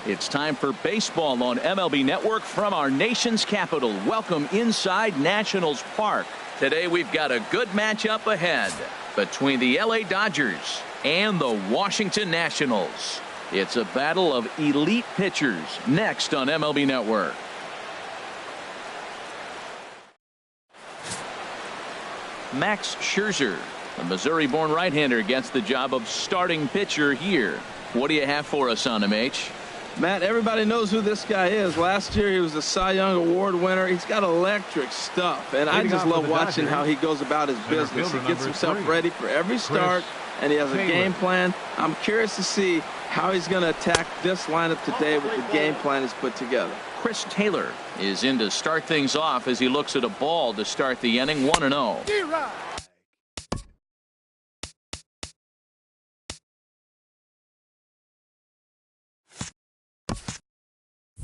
It's time for baseball on MLB Network from our nation's capital. Welcome inside Nationals Park. Today we've got a good matchup ahead between the LA Dodgers and the Washington Nationals. It's a battle of elite pitchers next on MLB Network. Max Scherzer, the Missouri-born right-hander, gets the job of starting pitcher here. What do you have for us on him, H? Matt, everybody knows who this guy is. Last year he was a Cy Young Award winner. He's got electric stuff, and I just love watching how he goes about his business. He gets himself ready for every start, and he has a game plan. I'm curious to see how he's going to attack this lineup today with the game plan he's put together. Chris Taylor is in to start things off as he looks at a ball to start the inning. 1-0.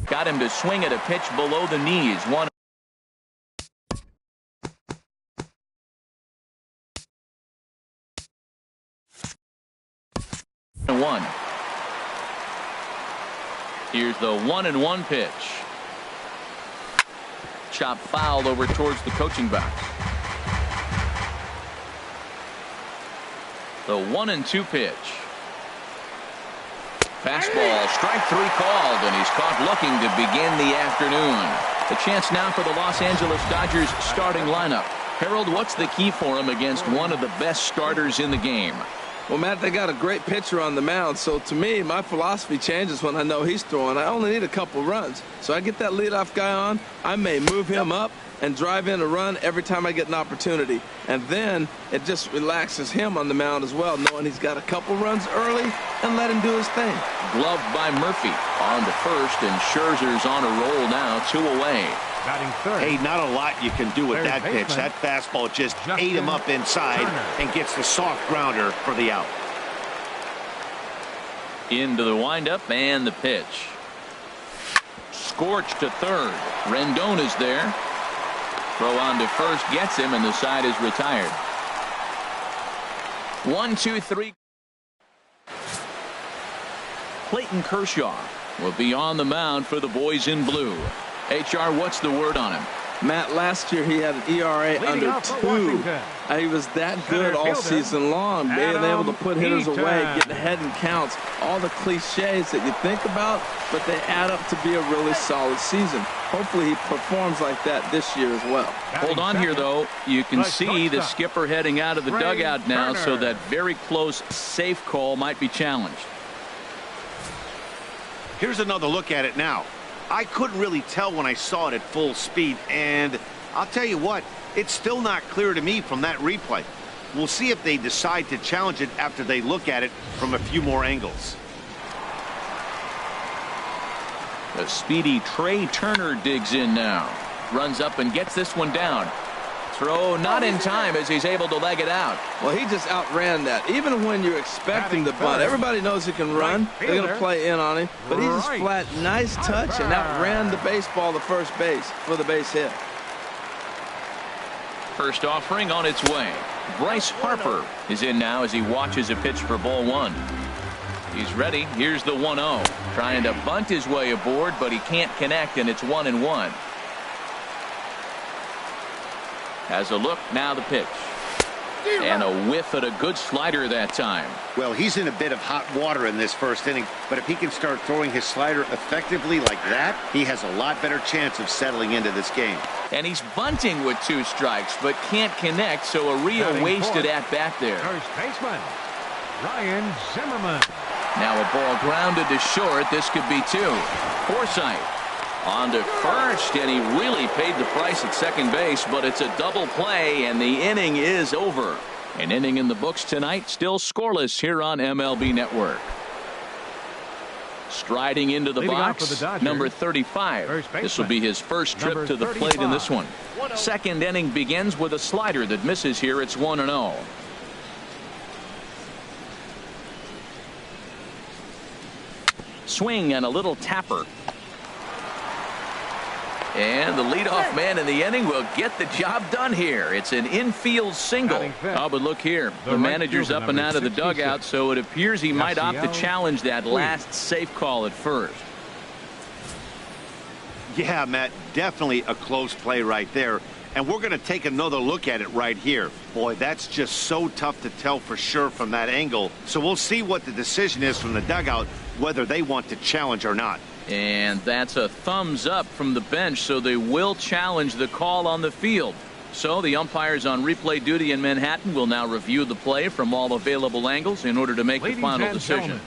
Got him to swing at a pitch below the knees. 1-1. Here's the 1-1 pitch. Chop foul over towards the coaching box. The 1-2 pitch. Fastball, strike three called, and he's caught looking to begin the afternoon. The chance now for the Los Angeles Dodgers starting lineup. Harold, what's the key for him against one of the best starters in the game? Well, Matt, they got a great pitcher on the mound, so to me, my philosophy changes when I know he's throwing. I only need a couple runs. So I get that leadoff guy on, I may move him up and drive in a run every time I get an opportunity. And then it just relaxes him on the mound as well, knowing he's got a couple runs early and let him do his thing. Gloved by Murphy on to first, and Scherzer's on a roll now, 2 away. Hey, not a lot you can do with that pitch. That fastball just ate him up inside and gets the soft grounder for the out. Into the windup and the pitch. Scorched to third. Rendon is there. Throw on to first gets him, and the side is retired. 1-2-3. Clayton Kershaw will be on the mound for the boys in blue. HR, what's the word on him? Matt, last year he had an ERA under 2. He was that good all season long, being able to put hitters away, getting ahead in counts, all the cliches that you think about, but they add up to be a really solid season. Hopefully he performs like that this year as well. Hold on here, though. You can see the skipper heading out of the dugout now, so that very close, safe call might be challenged. Here's another look at it now. I couldn't really tell when I saw it at full speed, and I'll tell you what, it's still not clear to me from that replay. We'll see if they decide to challenge it after they look at it from a few more angles. The speedy Trey Turner digs in now. Runs up and gets this one down. Throw not in time as he's able to leg it out. Well, he just outran that. Even when you're expecting the bunt, everybody knows he can run. They're going to play in on him. But he just flat, nice touch, and outran the baseball to first base for the base hit. First offering on its way. Bryce Harper is in now as he watches a pitch for ball 1. He's ready. Here's the 1-0. Trying to bunt his way aboard, but he can't connect, and it's 1-1. Has a look, now the pitch. And a whiff at a good slider that time. Well, he's in a bit of hot water in this first inning, but if he can start throwing his slider effectively like that, he has a lot better chance of settling into this game. And he's bunting with 2 strikes, but can't connect, so a real wasted at-bat there. First baseman, Ryan Zimmerman. Now a ball grounded to short. This could be 2. Forsythe on to first, and he really paid the price at second base, but it's a double play, and the inning is over. An inning in the books tonight, still scoreless here on MLB Network. Striding into the box, number 35. This will be his first trip to the plate in this one. Second inning begins with a slider that misses here. It's 1-0. Swing and a little tapper. And the leadoff man in the inning will get the job done here. It's an infield single. Oh, but look here. The manager's up and out of the dugout, so it appears he might opt to challenge that last safe call at first. Yeah, Matt, definitely a close play right there. And we're going to take another look at it right here. Boy, that's just so tough to tell for sure from that angle. So we'll see what the decision is from the dugout, whether they want to challenge or not. And that's a thumbs up from the bench, so they will challenge the call on the field. So the umpires on replay duty in Manhattan will now review the play from all available angles in order to make the final decision.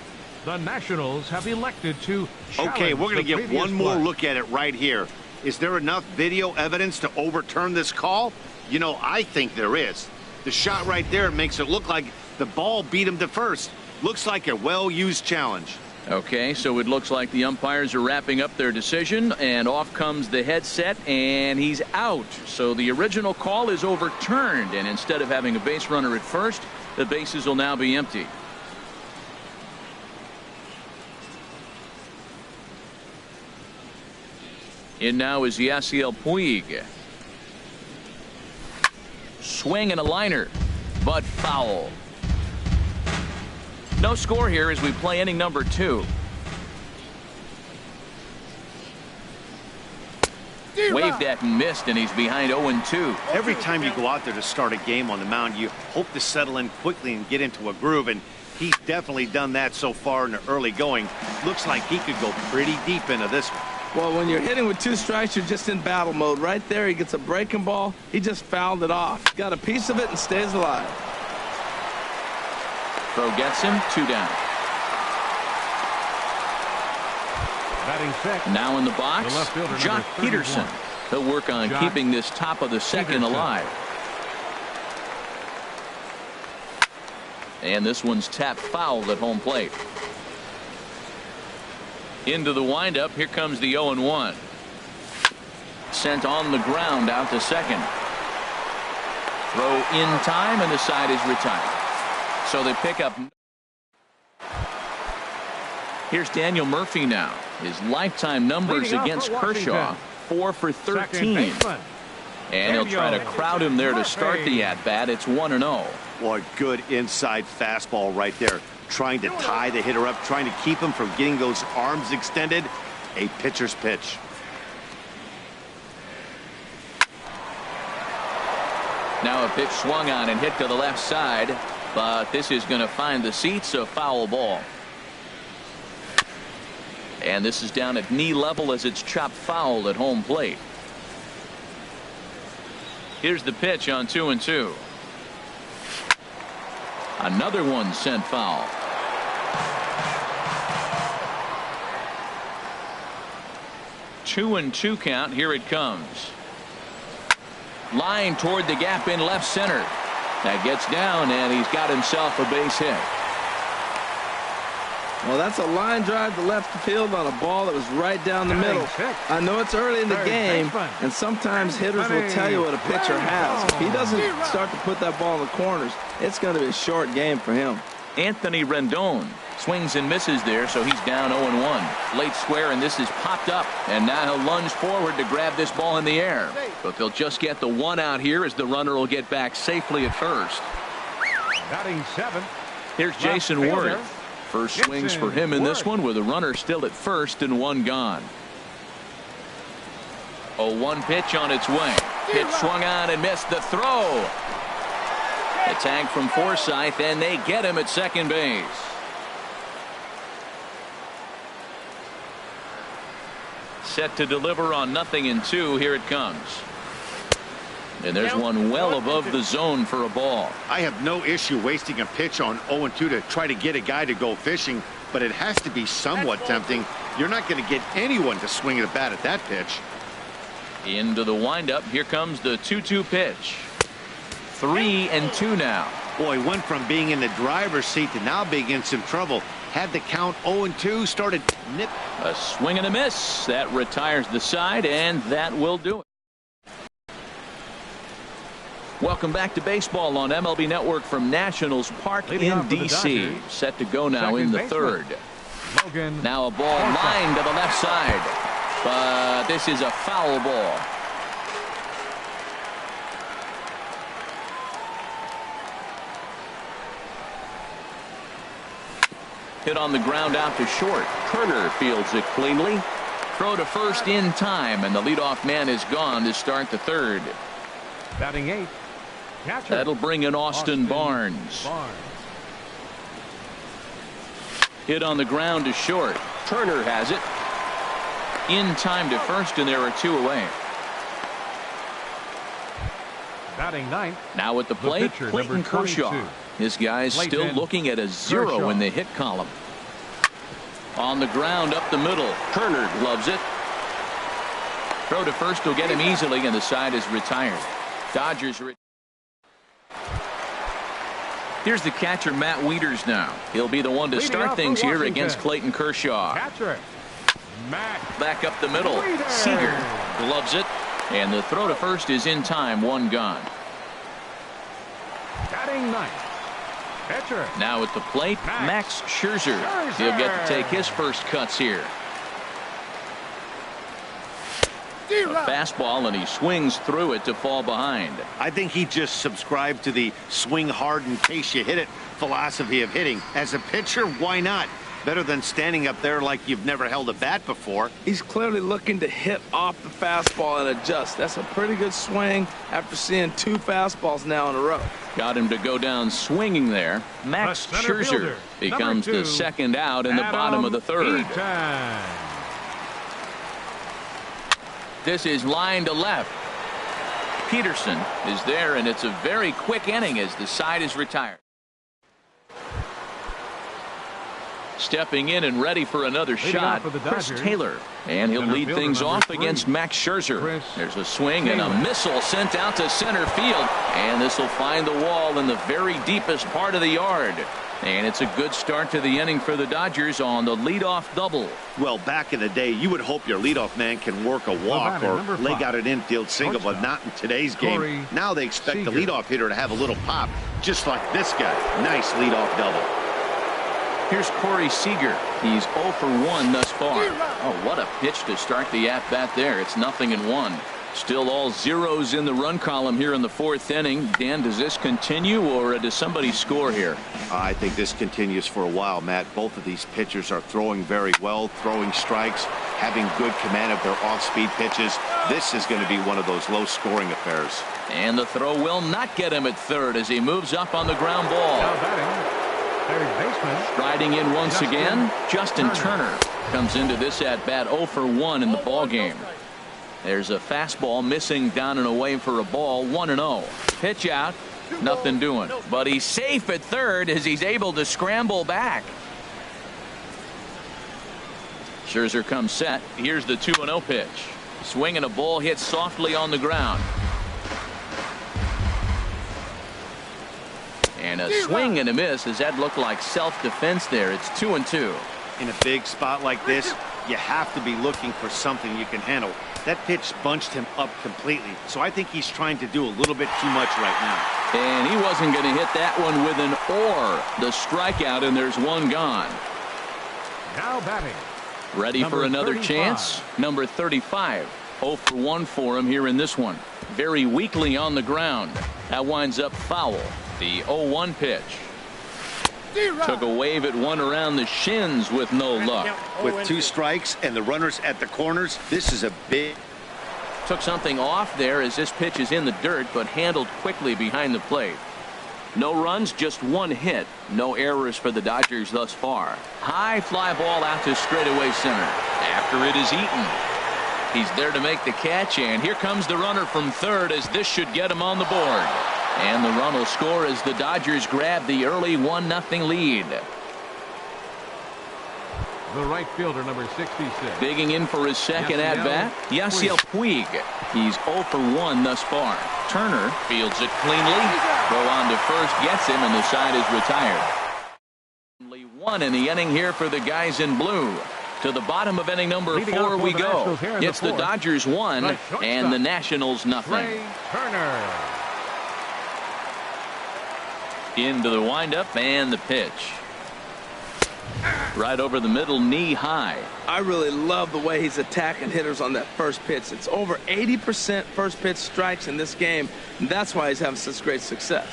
The Nationals have elected to challenge. Okay, we're going to get one more play. look at it right here. Is there enough video evidence to overturn this call? You know, I think there is. The shot right there makes it look like the ball beat him to first. Looks like a well-used challenge. Okay, so it looks like the umpires are wrapping up their decision, and off comes the headset, and he's out. So the original call is overturned, and instead of having a base runner at first, the bases will now be empty. In now is Yasiel Puig. Swing and a liner, but foul. No score here as we play inning number 2. Waved at and missed, and he's behind 0-2. Every time you go out there to start a game on the mound, you hope to settle in quickly and get into a groove, and he's definitely done that so far in the early going. Looks like he could go pretty deep into this one. Well, when you're hitting with 2 strikes, you're just in battle mode. Right there, he gets a breaking ball. He just fouled it off. Got a piece of it and stays alive. Throw gets him, 2 down. Batting second. Now in the box, The left fielder, Jock number 31. Peterson. He'll work on Jock keeping this top of the second Peterson. alive. And this one's tapped foul at home plate. Into the windup, here comes the 0-1. Sent on the ground out to second. Throw in time, and the side is retired. So they pick up. Here's Daniel Murphy now. His lifetime numbers Leading off against for Kershaw, Washington. 4 for Second 13. baseman. And he'll try to Daniel crowd him there to start the Murphy. at-bat. It's 1-0. Boy, good inside fastball right there. Trying to tie the hitter up, trying to keep him from getting those arms extended. A pitcher's pitch. Now a pitch swung on and hit to the left side, but this is going to find the seats, a foul ball. And this is down at knee level as it's chopped foul at home plate. Here's the pitch on 2-2. Another one sent foul. Two and two count. Here it comes. Line toward the gap in left center. That gets down, and he's got himself a base hit. Well, that's a line drive to left field on a ball that was right down the middle. I know it's early in the game, and sometimes hitters will tell you what a pitcher has. If he doesn't start to put that ball in the corners, it's going to be a short game for him. Anthony Rendon swings and misses there, so he's down 0-1. Late square, and this is popped up, and now he'll lunge forward to grab this ball in the air. But they'll just get the 1 out here as the runner will get back safely at first. Batting 7. Here's Jason Worth. First swings for him in this one with a runner still at first and 1 gone. 0-1 pitch on its way. Pitch swung on and missed the throw. The tag from Forsythe, and they get him at second base. Set to deliver on 0-2. Here it comes. And there's one well above the zone for a ball. I have no issue wasting a pitch on 0-2 to try to get a guy to go fishing, but it has to be somewhat tempting. You're not going to get anyone to swing a bat at that pitch. Into the windup. Here comes the 2-2 pitch. 3-2 now. Boy, went from being in the driver's seat to now being in some trouble. Had the count 0-2, started nip. A swing and a miss. That retires the side, and that will do it. Welcome back to baseball on MLB Network from Nationals Park in D.C. Set to go now in the third. Now a ball lined to the left side, but this is a foul ball. Hit on the ground out to short. Turner fields it cleanly. Throw to first in time, and the leadoff man is gone to start the third. Batting 8. Catcher. That'll bring in Austin Barnes. Hit on the ground to short. Turner has it. In time to first, and there are 2 away. Batting 9th. Now at the plate, pitcher, Clayton number Kershaw. 22. This guy's still looking at a 0 Kershaw. in the hit column. On the ground up the middle. Turner gloves it. Throw to first will get him easily, and the side is retired. Dodgers. Here's the catcher, Matt Wieters now. He'll be the one to start things here against Clayton Kershaw. Catcher. Matt. Back up the middle. Wieters. Seager gloves it. And the throw to first is in time. 1 gone. Batting 9th. Pitcher. Now at the plate, Max Scherzer. He'll get to take his first cuts here. A fastball, and he swings through it to fall behind. I think he just subscribed to the swing hard in case you hit it philosophy of hitting. As a pitcher, why not? Better than standing up there like you've never held a bat before. He's clearly looking to hit off the fastball and adjust. That's a pretty good swing after seeing 2 fastballs now in a row. Got him to go down swinging there. Max The center Scherzer fielder, becomes number 2, the second out in the bottom of the third. Eaton. This is line to left. Peterson is there, and it's a very quick inning as the side is retired. Stepping in and ready for another shot, Chris Taylor. And he'll lead things off against Max Scherzer. There's a swing and a missile sent out to center field. And this will find the wall in the very deepest part of the yard. And it's a good start to the inning for the Dodgers on the leadoff double. Well, back in the day, you would hope your leadoff man can work a walk or leg out an infield single, but not in today's game. Now they expect the leadoff hitter to have a little pop, just like this guy. Nice leadoff double. Here's Corey Seager. He's 0 for 1 thus far. Oh, what a pitch to start the at-bat there. It's 0-1. Still all zeros in the run column here in the 4th inning. Dan, does this continue, or does somebody score here? I think this continues for a while, Matt. Both of these pitchers are throwing very well, throwing strikes, having good command of their off-speed pitches. This is going to be one of those low-scoring affairs. And the throw will not get him at third as he moves up on the ground ball. Now batting, third baseman. Riding in once again, Justin Turner comes into this at-bat 0 for 1 in the ballgame. There's a fastball missing down and away for a ball. 1-0. Pitch out. Nothing doing. But he's safe at third as he's able to scramble back. Scherzer comes set. Here's the 2-0 pitch. Swing and a ball hit softly on the ground. And a swing and a miss as that looked like self-defense there. It's 2-2. In a big spot like this, you have to be looking for something you can handle. That pitch bunched him up completely, so I think he's trying to do a little bit too much right now. And he wasn't going to hit that one with an or. The strikeout, and there's 1 gone. Now batting. Ready Number for another 35. chance? Number 35. 0 for 1 for him here in this one. Very weakly on the ground. That winds up foul. The 0-1 pitch. Took a wave at one around the shins with no luck. With 2 strikes and the runners at the corners, this is a big. Took something off there as this pitch is in the dirt, but handled quickly behind the plate. No runs, just 1 hit. No errors for the Dodgers thus far. High fly ball out to straightaway center. After it is Eaton. He's there to make the catch, and here comes the runner from third as this should get him on the board. And the run will score as the Dodgers grab the early 1-0 lead. The right fielder, number 66. Digging in for his second at-bat, Yasiel Puig. He's 0 for 1 thus far. Turner fields it cleanly. Throw on to first, gets him, and the side is retired. Only 1 in the inning here for the guys in blue. To the bottom of inning number 4 we go. It's the Dodgers 1 and the Nationals nothing. Turner. Into the windup and the pitch. Right over the middle, knee high. I really love the way he's attacking hitters on that first pitch. It's over 80% first pitch strikes in this game. And that's why he's having such great success.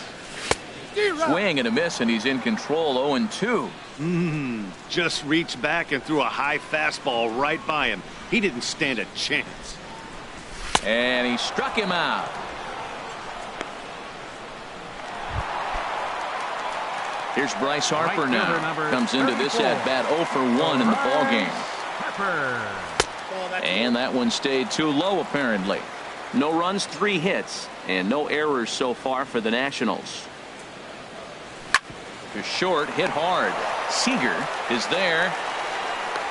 Swing and a miss, and he's in control. 0-2. Just reached back and threw a high fastball right by him. He didn't stand a chance. And he struck him out. Here's Bryce Harper now. Comes into this at-bat 0 for 1 in the ballgame. And that one stayed too low, apparently. No runs, 3 hits, and no errors so far for the Nationals. To short, hit hard. Seager is there.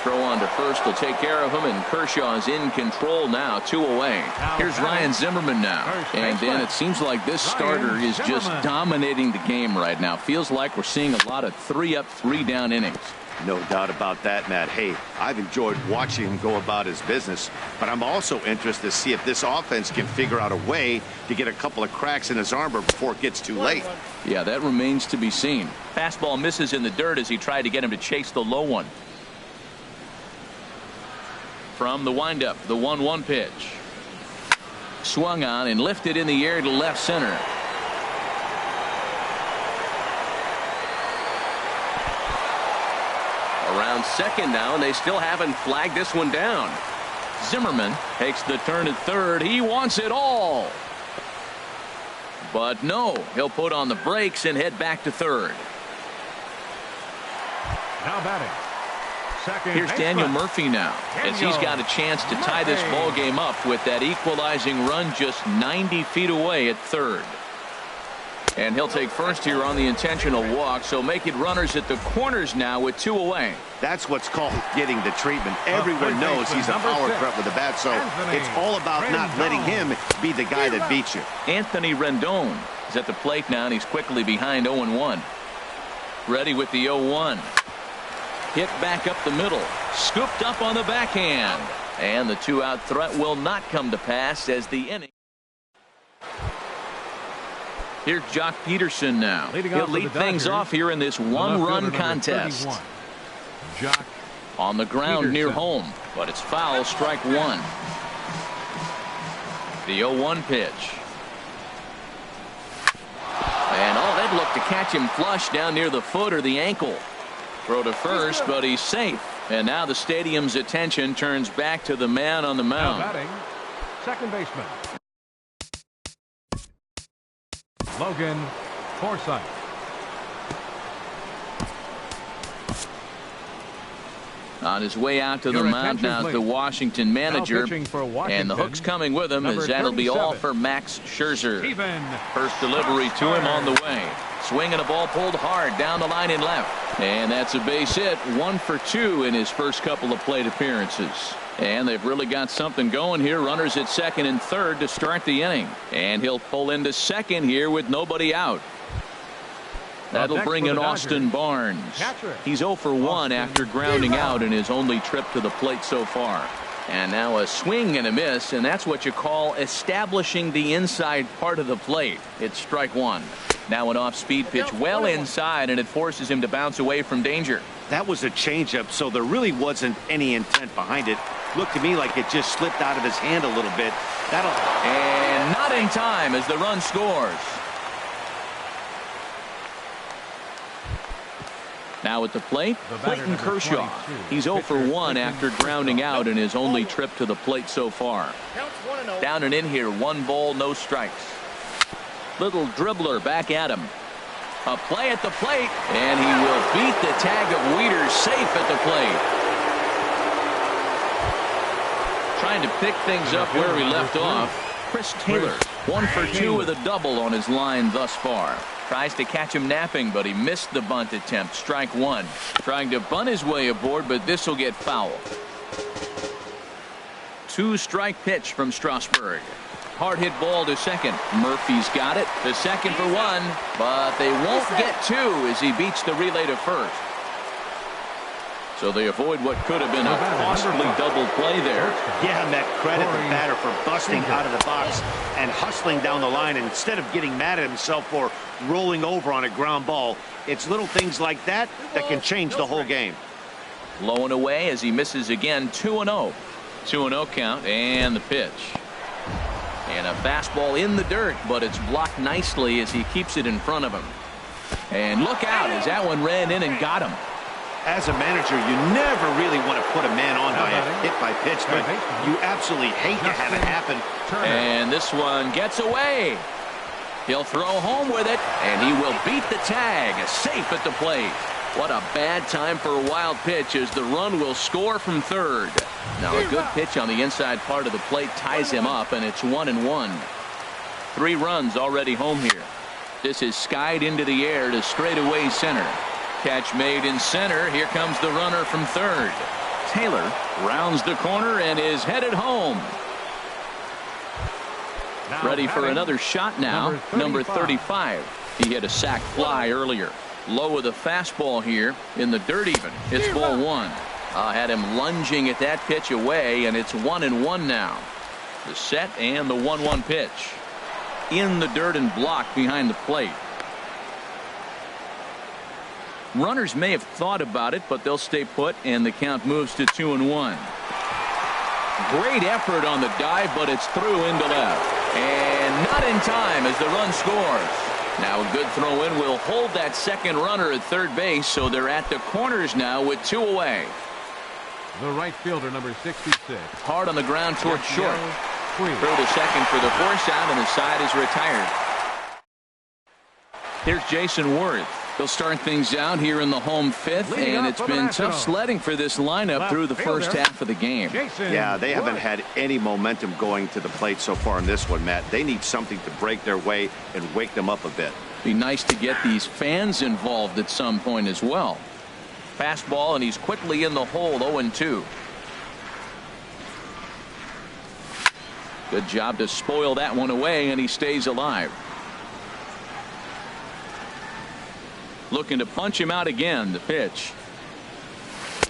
Throw on to first will take care of him, and Kershaw is in control now, 2 away. Here's Ryan Zimmerman now. And then it seems like this starter is just dominating the game right now. Feels like we're seeing a lot of 3-up, 3-down innings. No doubt about that, Matt. Hey, I've enjoyed watching him go about his business, but I'm also interested to see if this offense can figure out a way to get a couple of cracks in his armor before it gets too late. Yeah, that remains to be seen. Fastball misses in the dirt as he tried to get him to chase the low one. From the windup, the 1-1 pitch. Swung on and lifted in the air to left center. Around second now, and they still haven't flagged this one down. Zimmerman takes the turn at third. He wants it all. But no, he'll put on the brakes and head back to third. Now batting. Second Here's Daniel Murphy now, as he's got a chance to tie this ball game up with that equalizing run just 90 feet away at third. And he'll take first here on the intentional walk, so make it runners at the corners now with 2 away. That's what's called getting the treatment. Everyone knows he's a power threat with the bat, so it's all about not letting him be the guy that beats you. Anthony Rendon is at the plate now, and he's quickly behind 0-1. Ready with the 0-1. Hit back up the middle. Scooped up on the backhand. And the 2-out threat will not come to pass as the inning. Here's Jock Peterson now. He'll lead things off here in this 1-run contest. Jock on the ground Peterson. near home, but it's foul, strike 1. The 0-1 pitch. And they'd look to catch him flush down near the foot or the ankle. Throw to first, but he's safe. And now the stadium's attention turns back to the man on the mound. Now batting, second baseman Logan Forsythe. On his way out to the mound now is the Washington manager. And the hook's coming with him, as that'll be all for Max Scherzer. First delivery to him on the way. Swinging a ball pulled hard down the line and left. And that's a base hit. 1 for 2 in his first couple of plate appearances. And they've really got something going here. Runners at second and third to start the inning. And he'll pull into second here with nobody out. That'll bring in Austin Barnes. He's 0 for 1 after grounding out in his only trip to the plate so far. And now a swing and a miss, and that's what you call establishing the inside part of the plate. It's strike 1. Now an off-speed pitch well inside, and it forces him to bounce away from danger. That was a changeup, so there really wasn't any intent behind it. Looked to me like it just slipped out of his hand a little bit. And not in time as the run scores. Now at the plate, Clayton Kershaw. He's 0 for 1 after grounding out in his only trip to the plate so far. Down and in here, 1 ball, no strikes. Little dribbler back at him. A play at the plate, and he will beat the tag of Wieters safe at the plate. Trying to pick things up where he left off. Chris Taylor, 1 for 2 with a double on his line thus far. Tries to catch him napping, but he missed the bunt attempt. Strike 1. Trying to bunt his way aboard, but this will get foul. 2-strike pitch from Strasburg. Hard hit ball to second. Murphy's got it. The second for 1, but they won't get 2 as he beats the relay to first. So they avoid what could have been a costly double play there. Yeah, Met, credit the batter for busting out of the box and hustling down the line instead of getting mad at himself for rolling over on a ground ball. It's little things like that that can change the whole game. Low and away as he misses again. 2-0. 2-0 count, and the pitch. And a fastball in the dirt, but it's blocked nicely as he keeps it in front of him. And look out as that one ran in and got him. As a manager, you never really want to put a man on by a hit by pitch, but you absolutely hate to have it happen. And this one gets away. He'll throw home with it, and he will beat the tag. Safe at the plate. What a bad time for a wild pitch as the run will score from third. Now a good pitch on the inside part of the plate ties him up, and it's 1-1. 3 runs already home here. This is skied into the air to straightaway center. Catch made in center. Here comes the runner from third. Taylor rounds the corner and is headed home. Ready for another shot now. Number 35. He hit a sac fly earlier. Low with a fastball here in the dirt even. It's ball 1. Had him lunging at that pitch away, and it's 1-1 now. The set and the 1-1 pitch. In the dirt and blocked behind the plate. Runners may have thought about it, but they'll stay put, and the count moves to 2-1. Great effort on the dive, but it's through into left. And not in time as the run scores. Now a good throw in will hold that second runner at third base, so they're at the corners now with 2 away. The right fielder, number 66. Hard on the ground towards short. Throw to second for the force out, and the side is retired. Here's Jason Worth. They'll start things out here in the home 5th, and it's been tough sledding for this lineup through the first half of the game. Yeah, they haven't had any momentum going to the plate so far in this one, Matt. They need something to break their way and wake them up a bit. Be nice to get these fans involved at some point as well. Fastball, and he's quickly in the hole. 0-2. Good job to spoil that one away, and he stays alive. Looking to punch him out again. The pitch.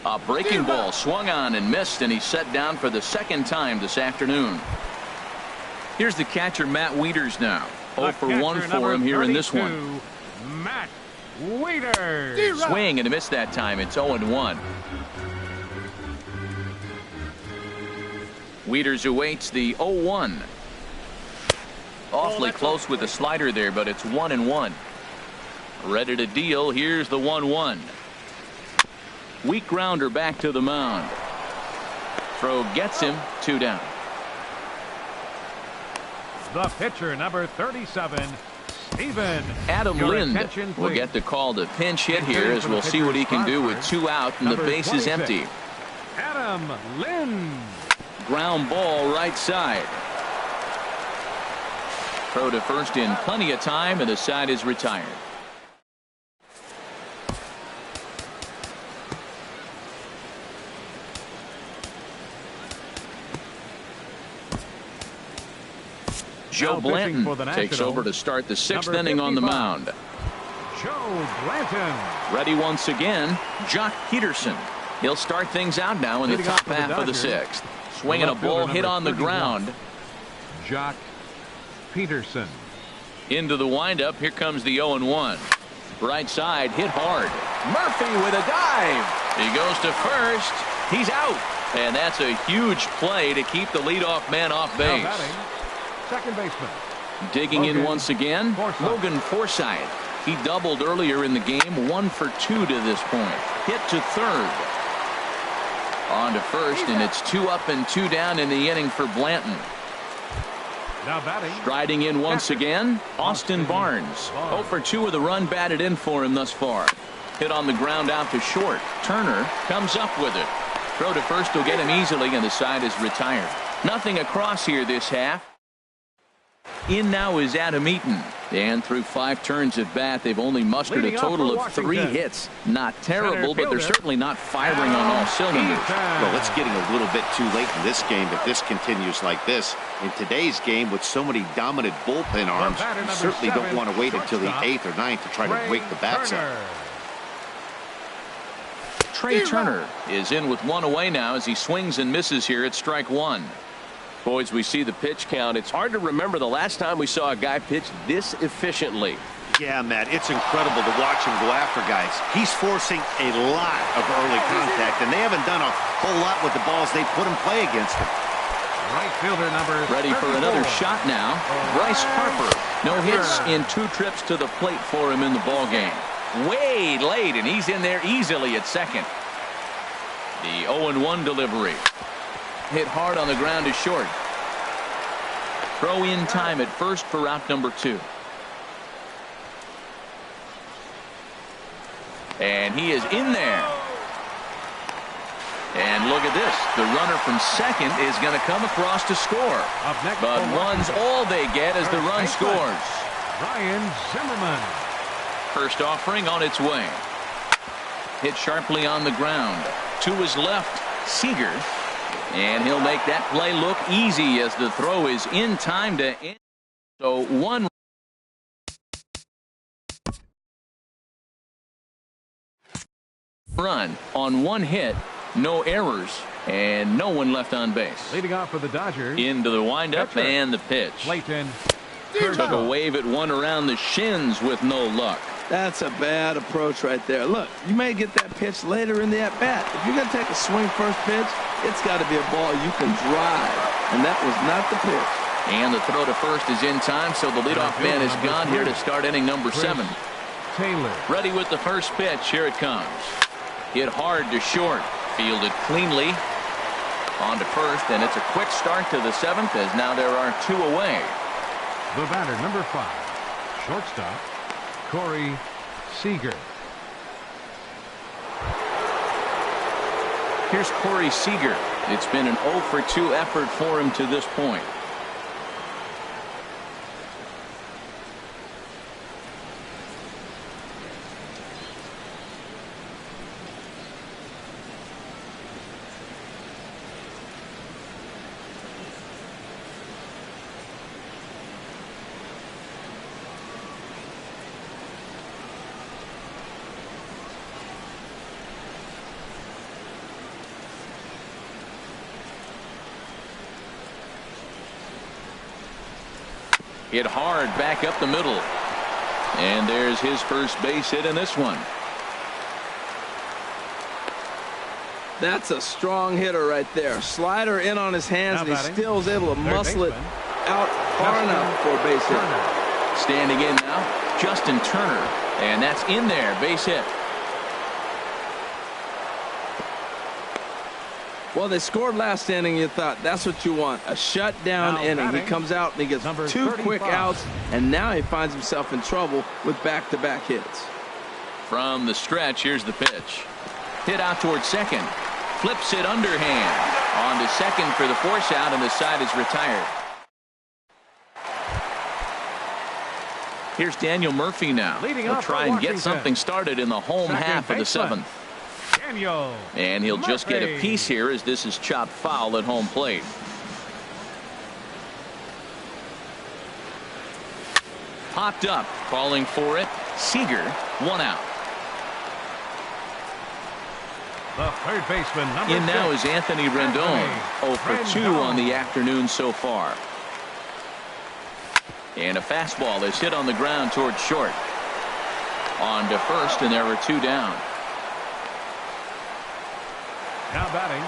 A breaking ball swung on and missed, and he's set down for the second time this afternoon. Here's the catcher, Matt Wieters now. 0 for 1 for him here in this one. Matt Wieters. Swing and a miss that time. It's 0-1. Wieters awaits the 0-1. Awfully close with the slider there, but it's 1-1. Ready to deal. Here's the 1-1. Weak grounder back to the mound. Throw gets him. 2 down. The pitcher, number 37, Steven. Adam Lind will get the call to pinch hit here, as we'll see what he can do with 2 out and the base is empty. Adam Lind. Ground ball right side. Throw to first in plenty of time, and the side is retired. Joe Blanton takes over to start the 6th inning on the mound. Joe Blanton. Ready once again, Jock Peterson. He'll start things out now in the top half of the 6th. Swinging a ball hit on the ground. Jock Peterson. Into the windup. Here comes the 0-1. Right side hit hard. Murphy with a dive. He goes to first. He's out. And that's a huge play to keep the leadoff man off base. Second baseman. Digging in once again, Logan Forsythe. He doubled earlier in the game. 1 for 2 to this point. Hit to third. On to first, and it's 2 up and 2 down in the inning for Blanton. Now batting. Striding in once again, Austin Barnes. 0 for 2 with a run batted in for him thus far. Hit on the ground out to short. Turner comes up with it. Throw to first will get him easily, and the side is retired. Nothing across here this half. In now is Adam Eaton, and through 5 turns at bat, they've only mustered a total of 3 hits. Not terrible, but they're certainly not firing on all cylinders. Well, it's getting a little bit too late in this game if this continues like this. In today's game, with so many dominant bullpen arms, you certainly don't want to wait until the 8th or 9th to try to wake the bats up. Trey Turner is in with 1 away now as he swings and misses here at strike 1. Boys, we see the pitch count. It's hard to remember the last time we saw a guy pitch this efficiently. Yeah, Matt, it's incredible to watch him go after guys. He's forcing a lot of early contact, and they haven't done a whole lot with the balls they put in play against him. Right fielder number ready for another shot now. Bryce Harper. No hits in 2 trips to the plate for him in the ball game. way late, and he's in there easily at second. The 0-1 delivery. Hit hard on the ground to short. Throw in time at first for route number 2. And he is in there. And look at this. The runner from second is going to come across to score. But one's all they get as the run scores. Ryan Zimmerman. First offering on its way. Hit sharply on the ground. To his left, Seager. And he'll make that play look easy as the throw is in time to end. So one run on one hit, no errors, and no one left on base. Leading off for the Dodgers. Into the windup and the pitch. Clayton. Took a wave at one around the shins with no luck. That's a bad approach right there. Look, you may get that pitch later in the at-bat. If you're going to take a swing first pitch, it's got to be a ball you can drive. And that was not the pitch. And the throw to first is in time, so the leadoff man is gone here to start inning number 7. Taylor. Ready with the first pitch. Here it comes. Hit hard to short. Fielded cleanly. On to first, and it's a quick start to the 7th as now there are 2 away. The batter, number 5. Shortstop, Corey Seager. Here's Corey Seager. It's been an 0 for 2 effort for him to this point. Hit hard back up the middle. And there's his first base hit in this one. That's a strong hitter right there. Slider in on his hands, and he still is able to muscle it out far enough for a base hit. Standing in now, Justin Turner. And that's in there, base hit. Well, they scored last inning. You thought that's what you want, a shutdown inning. He comes out and he gets 2 quick outs, and now he finds himself in trouble with back-to-back hits. From the stretch, here's the pitch. Hit out towards second. Flips it underhand. On to second for the force out, and the side is retired. Here's Daniel Murphy now. He'll try and get something started in the home half of the 7th. And he'll just get a piece here as this is chopped foul at home plate. Popped up, calling for it. Seager, 1 out. The third baseman, number in now is Anthony Rendon. 0 for 2 on the afternoon so far. And a fastball is hit on the ground towards short. On to first, and there are 2 down. Now batting.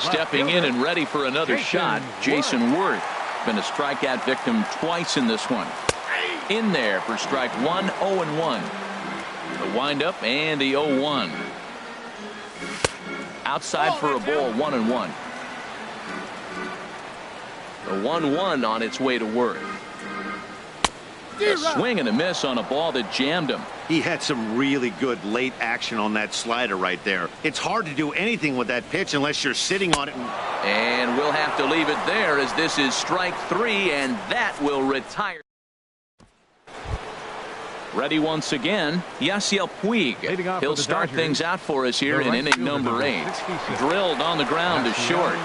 Stepping in and ready for another shot, Jason Worth. Been a strikeout victim twice in this one. In there for strike 1, 0-1. The windup and the 0-1. Outside for a ball, 1-1. The 1-1 on its way to Worth. A swing and a miss on a ball that jammed him. He had some really good late action on that slider right there. It's hard to do anything with that pitch unless you're sitting on it. And we'll have to leave it there as this is strike 3, and that will retire. Ready once again, Yasiel Puig. He'll start things out for us here in inning number 8. Drilled on the ground to short.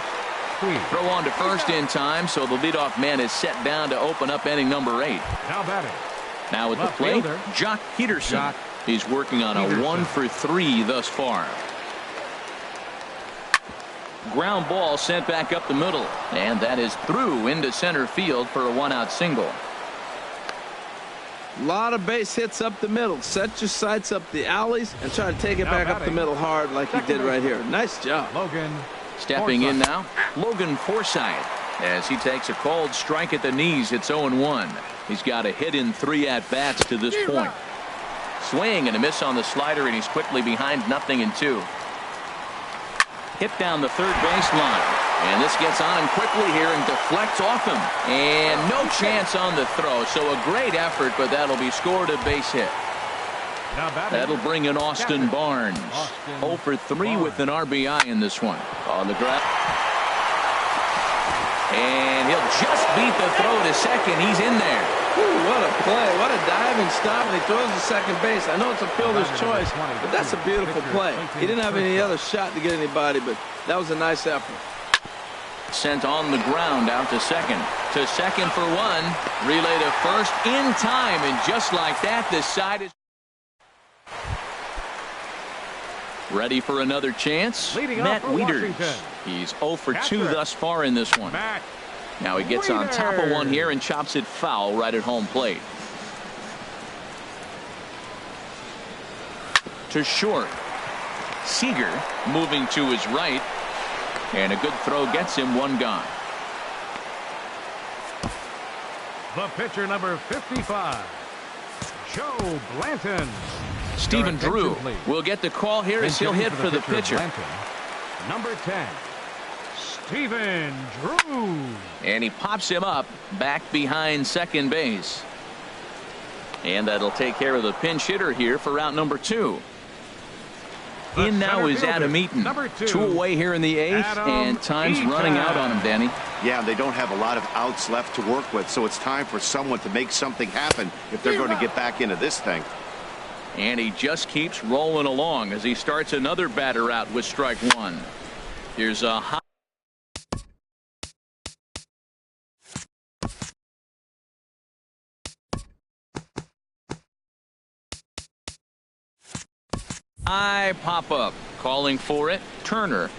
Throw on to first in time, so the leadoff man is set down to open up inning number 8. Now batting. Now at the plate, Jock Peterson. He's working on a 1 for 3 thus far. Ground ball sent back up the middle, and that is through into center field for a 1-out single. A lot of base hits up the middle. Set your sights up the alleys and try to take it back up the middle hard like he did right here. Nice job. Logan. Stepping in now, Logan Forsythe, as he takes a called strike at the knees. It's 0-1. He's got a hit in 3 at-bats to this point. Swing and a miss on the slider, and he's quickly behind 0-2. Hit down the third baseline. And this gets on him quickly here and deflects off him. And no chance on the throw. So a great effort, but that'll be scored a base hit. That'll bring in Austin Barnes. 0 for 3 with an RBI in this one. On the ground. And he'll just beat the throw to second. He's in there. Ooh, what a play. What a diving stop, and he throws to second base. I know it's a fielder's choice, but that's a beautiful play. He didn't have any other shot to get anybody, but that was a nice effort. Sent on the ground out to second. To second for one. Relay to first in time, and just like that, the side is ready for another chance. Matt Wieters. He's 0 for 2 thus far in this one. Now he gets on top of one here and chops it foul right at home plate. To short. Seager moving to his right. And a good throw gets him one gone. The pitcher, number 55, Joe Blanton. Stephen Drew will get the call here as he'll hit for the pitcher. Blanton, number 10, Stephen Drew. And he pops him up back behind second base. And that'll take care of the pinch hitter here for route number 2. In now is Adam Eaton. 2 away here in the 8th, and time's running out on him, Danny. Yeah, they don't have a lot of outs left to work with, so it's time for someone to make something happen if they're going to get back into this thing. And he just keeps rolling along as he starts another batter out with strike 1. Here's a high pop-up. Calling for it. Turner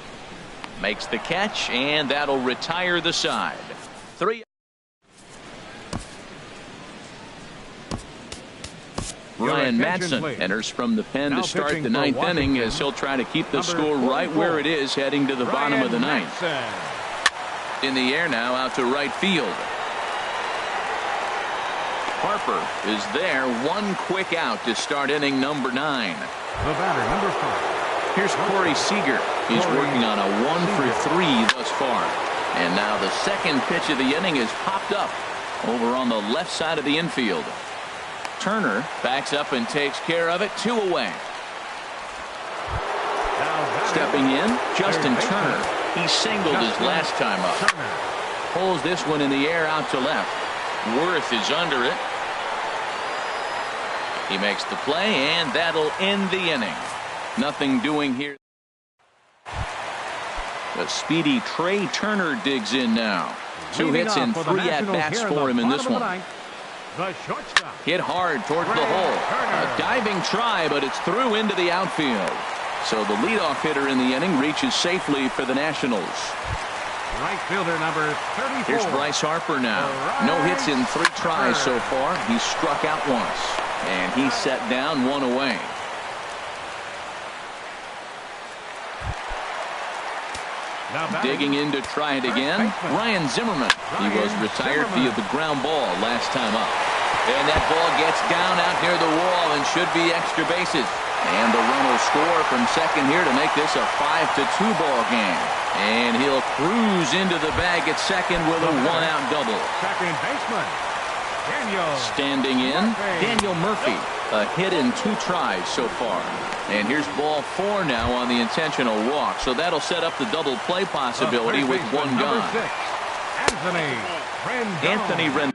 makes the catch, and that'll retire the side. 3. Ryan Madsen enters from the pen to start the 9th inning as he'll try to keep the score right where it is heading to the bottom of the 9th. In the air now out to right field. Harper is there. One quick out to start inning number 9. The batter, number 5. Here's Corey Seager. He's working on a 1 for 3 thus far. And now the second pitch of the inning is popped up over on the left side of the infield. Turner backs up and takes care of it. 2 away. Stepping in, Justin Turner. He singled his last time up. Pulls this one in the air out to left. Worth is under it. He makes the play, and that'll end the inning. Nothing doing here. The speedy Trey Turner digs in now. 2 hits and 3 at-bats for him in this one. Hit hard towards the hole. A diving try, but it's through into the outfield. So the leadoff hitter in the inning reaches safely for the Nationals. Right fielder number 34. Here's Bryce Harper now. No hits in 3 tries so far. He's struck out once. And he's set down 1 away. Digging in to try it again. Ryan Zimmerman. He was retired via the ground ball last time up. And that ball gets down out near the wall and should be extra bases. And the run will score from second here to make this a 5-2 ball game. And he'll cruise into the bag at second with a 1-out double. Second baseman, Daniel. Standing in, Daniel Murphy. A hit in 2 tries so far. And here's ball 4 now on the intentional walk. So that'll set up the double play possibility with 1 gone. Anthony Rendon.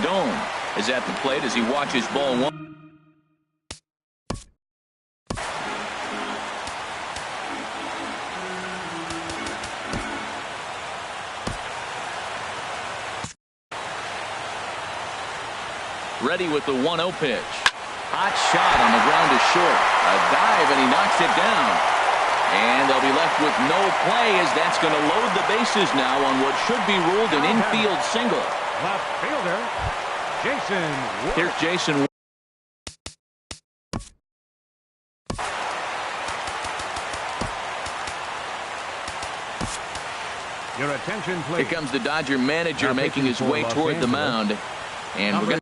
Dome is at the plate as he watches ball 1. Ready with the 1-0 pitch. Hot shot on the ground to short. A dive, and he knocks it down. And they'll be left with no play as that's going to load the bases now on what should be ruled an infield single. Left fielder, Jason Wood. Here's Jason Wood. Your attention, please. Here comes the Dodger manager Now making his pitching for way Los toward the Angeles. mound. And we're going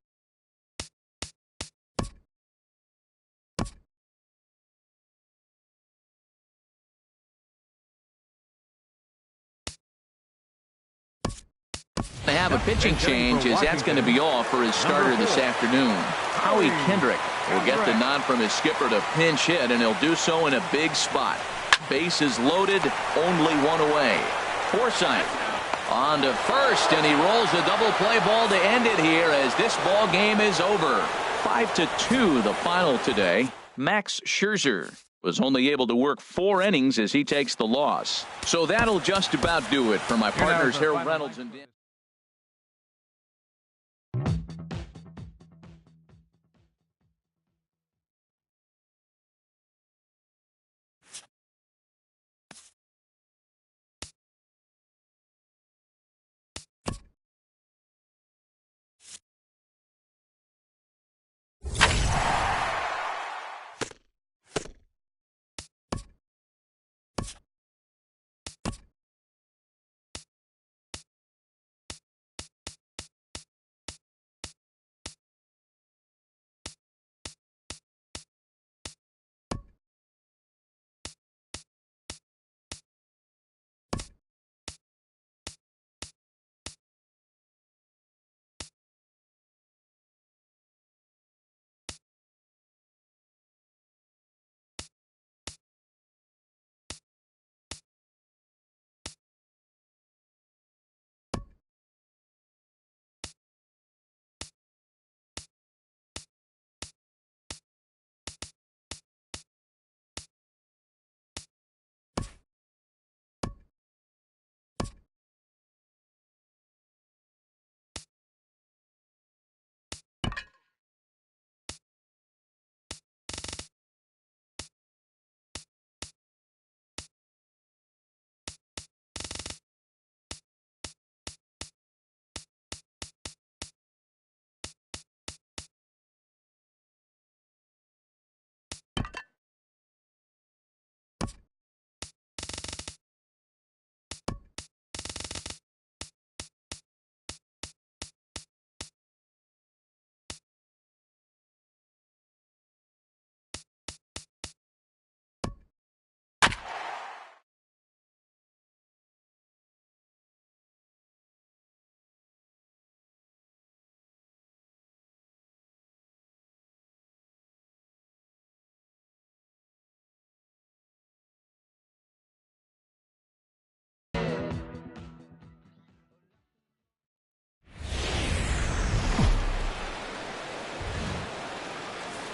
to have a pitching change, as that's going to be all for his starter this afternoon. Howie Kendrick will get the nod from his skipper to pinch hit, and he'll do so in a big spot. Bases loaded, only one away. Forsythe on to first, and he rolls the double play ball to end it here as this ball game is over. 5-2 the final today. Max Scherzer was only able to work 4 innings as he takes the loss. So that'll just about do it for my partners Harold Reynolds and Dan.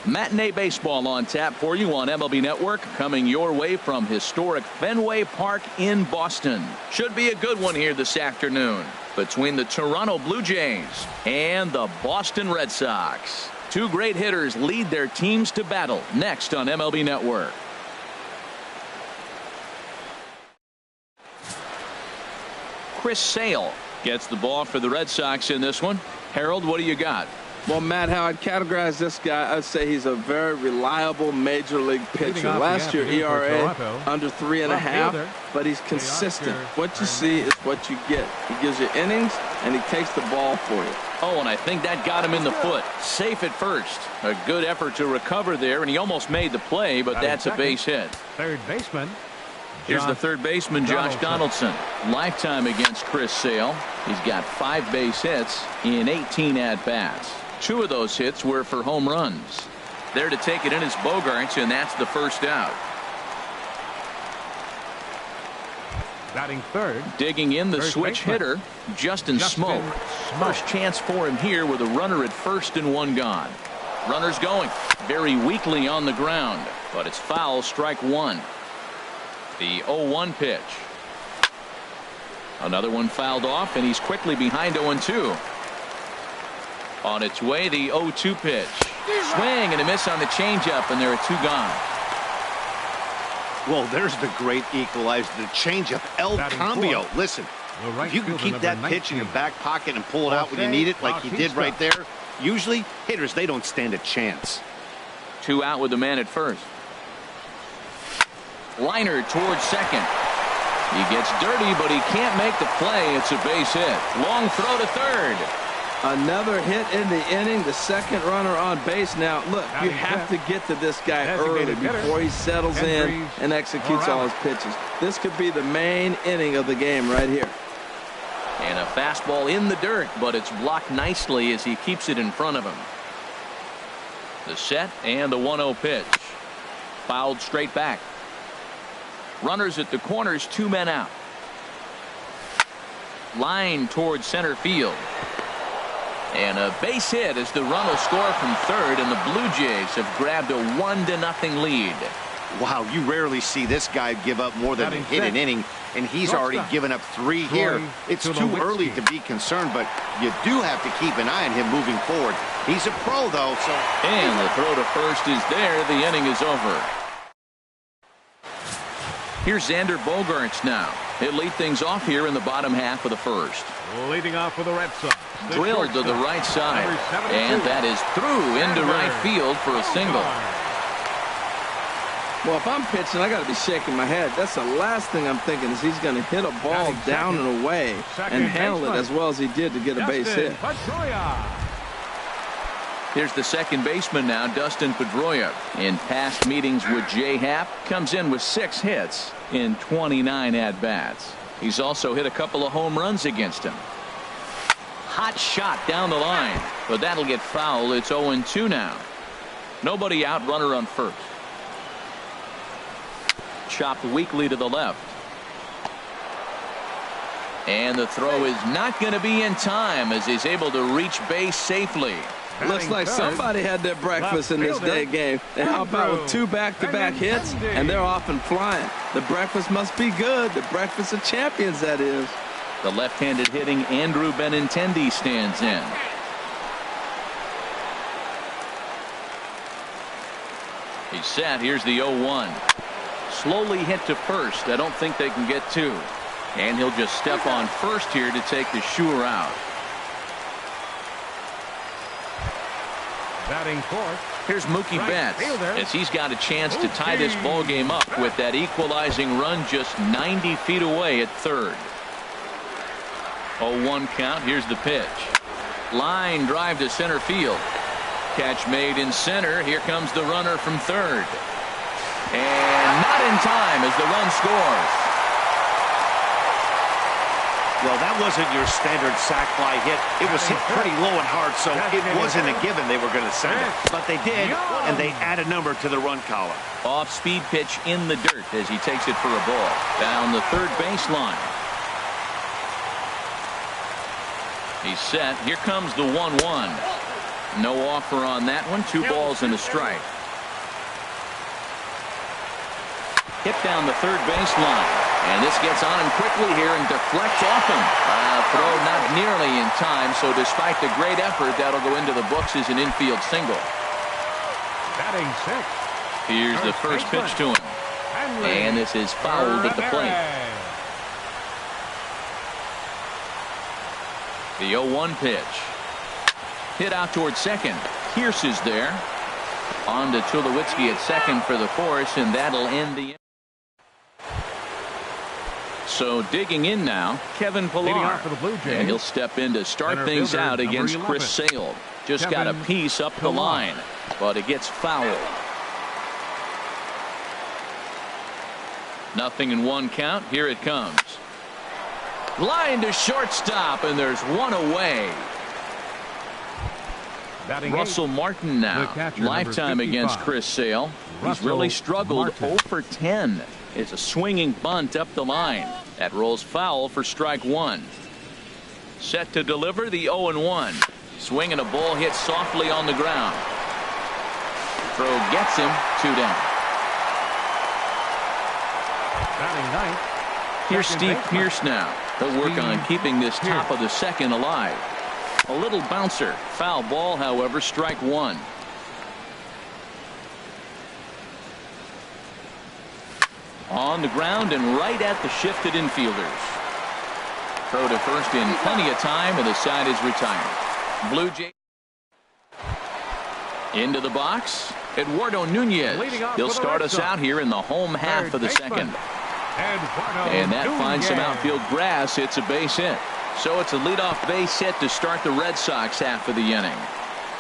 Matinee baseball on tap for you on MLB Network, coming your way from historic Fenway Park in Boston. Should be a good one here this afternoon between the Toronto Blue Jays and the Boston Red Sox. 2 great hitters lead their teams to battle next on MLB Network. Chris Sale gets the ball for the Red Sox in this one. Harold, what do you got? Well, Matt, how I'd categorize this guy, I'd say he's a very reliable major league pitcher. Last year, ERA under 3.5, but he's consistent. What you see is what you get. He gives you innings, and he takes the ball for you. Oh, and I think that got him in the foot. Safe at first. A good effort to recover there, and he almost made the play, but that's a base hit. Third baseman. Here's the third baseman, Josh Donaldson. Lifetime against Chris Sale. He's got 5 base hits in 18 at-bats. 2 of those hits were for home runs. There to take it in is Bogaerts, and that's the first out. Batting third. Digging in the switch hitter, Justin Smoak. First chance for him here with a runner at first and 1 gone. Runners going very weakly on the ground, but it's foul, strike 1. The 0-1 pitch. Another one fouled off, and he's quickly behind 0-2. On its way, the 0-2 pitch. Swing and a miss on the changeup, and there are 2 gone. Well, there's the great equalizer, the changeup, El Cambio. Listen, if you can keep that pitch in your back pocket and pull it out when you need it, like he did right there, usually hitters, they don't stand a chance. 2 out with the man at first. Liner towards second. He gets dirty, but he can't make the play. It's a base hit. Long throw to third. Another hit in the inning. The second runner on base. Now, look, you have to get to this guy early before he settles in and executes all his pitches. This could be the main inning of the game right here. And a fastball in the dirt, but it's blocked nicely as he keeps it in front of him. The set and the 1-0 pitch. Fouled straight back. Runners at the corners, 2 men out. Line towards center field. And a base hit as the run will score from third, and the Blue Jays have grabbed a 1-0 lead. Wow, you rarely see this guy give up more than a hit an inning, and he's already given up 3 here. It's too early to be concerned, but you do have to keep an eye on him moving forward. He's a pro, though, so... And the throw to first is there. The inning is over. Here's Xander Bogaerts now. He'll lead things off here in the bottom half of the first. Leading off for the Red Sox. Drilled to the right side. And that is through into right field for a single. Well, if I'm pitching, I got to be shaking my head. That's the last thing I'm thinking is he's going to hit a ball down and away and handle it as well as he did to get a base hit. Here's the second baseman now, Dustin Pedroia. In past meetings with Jay Happ, comes in with 6 hits in 29 at-bats. He's also hit a couple of home runs against him. Hot shot down the line, but that'll get foul. It's 0-2 now. Nobody out, runner on first. Chopped weakly to the left. And the throw is not going to be in time as he's able to reach base safely. Looks like somebody had their breakfast in this day game. They hop out with 2 back-to-back hits, and they're off and flying. The breakfast must be good. The breakfast of champions, that is. The left-handed hitting Andrew Benintendi stands in. He's set. Here's the 0-1. Slowly hit to first. I don't think they can get 2. And he'll just step on first here to take the sure out. Batting fourth. Here's Mookie Betts as he's got a chance to tie this ball game up with that equalizing run just 90 feet away at third. 0-1 count. Here's the pitch. Line drive to center field. Catch made in center. Here comes the runner from third. And not in time as the run scores. Well, that wasn't your standard sac fly hit. It was hit pretty low and hard, so it wasn't a given they were going to send it. But they did, and they add a number to the run column. Off-speed pitch in the dirt as he takes it for a ball. Down the third baseline. He's set. Here comes the 1-1. No offer on that one. 2 balls and a strike. Hit down the third baseline. And this gets on him quickly here and deflects off him. Throw not nearly in time, so despite the great effort, that'll go into the books as an infield single. Batting 6. Here's the first pitch to him. And this is fouled at the plate. The 0-1 pitch. Hit out towards second. Pierce is there. On to Tulowitzki at second for the force, and that'll end the. So digging in now, Kevin Pillar. For the Blue Jays. And he'll step in to start things out against Chris Sale. Just got a piece up the line, but it gets fouled. 0-1 count. Here it comes. Line to shortstop, and there's one away. Russell Martin now. Lifetime against Chris Sale. He's really struggled. 0 for 10. It's a swinging bunt up the line. That rolls foul for strike 1. Set to deliver the 0-1. Swinging a ball hit softly on the ground. Throw gets him. 2 down. Batting ninth. Here's Steve Pierce now. He'll work on keeping this top of the second alive. A little bouncer. Foul ball, however, strike 1. On the ground and right at the shifted infielders. Throw to first in plenty of time, and the side is retired. Blue Jays into the box. Eduardo Nunez. He'll start us out here in the home half of the second. And that finds some outfield grass. It's a base hit. So it's a leadoff base hit to start the Red Sox half of the inning.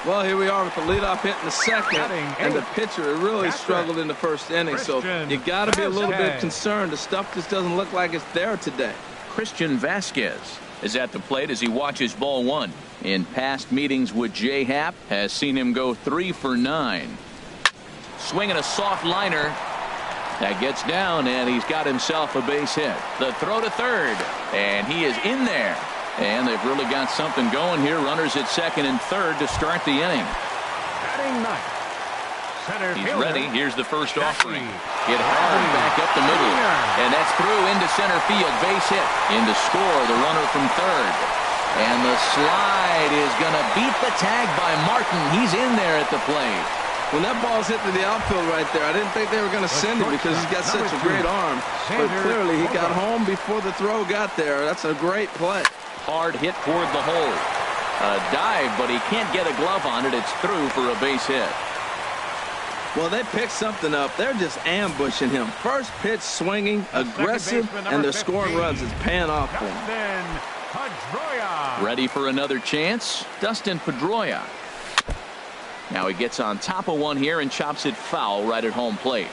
Well, here we are with the leadoff hit in the second, and the pitcher really struggled in the first inning. So you got to be a little bit concerned. The stuff just doesn't look like it's there today. Christian Vasquez is at the plate as he watches ball one. In past meetings with Jay Happ, has seen him go 3 for 9. Swinging a soft liner. That gets down, and he's got himself a base hit. The throw to third, and he is in there. And they've really got something going here. Runners at second and third to start the inning. He's ready. Here's the first offering. Hit hard back up the middle. And that's through into center field. Base hit. In to score the runner from third. And the slide is going to beat the tag by Martin. He's in there at the plate. When that ball's hit to the outfield right there, I didn't think they were going to send it because he's got such a great arm. But clearly he got home before the throw got there. That's a great play. Hard hit toward the hole. A dive, but he can't get a glove on it. It's through for a base hit. Well, they picked something up. They're just ambushing him. First pitch swinging, aggressive, and they're scoring runs. It's paying off for him. Ready for another chance? Dustin Pedroia. Now he gets on top of one here and chops it foul right at home plate.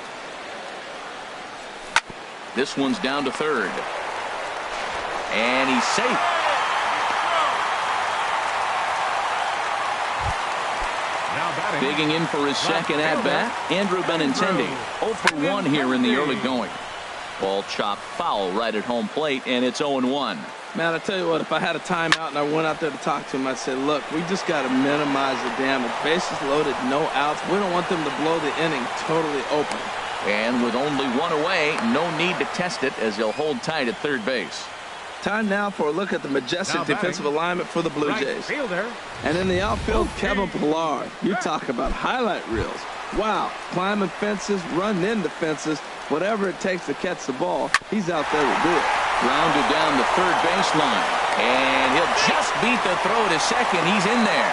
This one's down to third. And he's safe. Digging in for his second at-bat, Andrew Benintendi. 0 for 1 here in the early going. Ball chopped foul right at home plate, and it's 0-1. Man, I tell you what, if I had a timeout and I went out there to talk to him, I'd say, look, we just got to minimize the damage. Bases loaded, no outs. We don't want them to blow the inning totally open. And with only one away, no need to test it as they'll hold tight at third base. Time now for a look at the majestic defensive alignment for the Blue Jays. And in the outfield, Kevin Pillar. You talk about highlight reels. Wow, climbing fences, running into fences, whatever it takes to catch the ball, he's out there to do it. Rounded down the third baseline, and he'll just beat the throw to second. He's in there.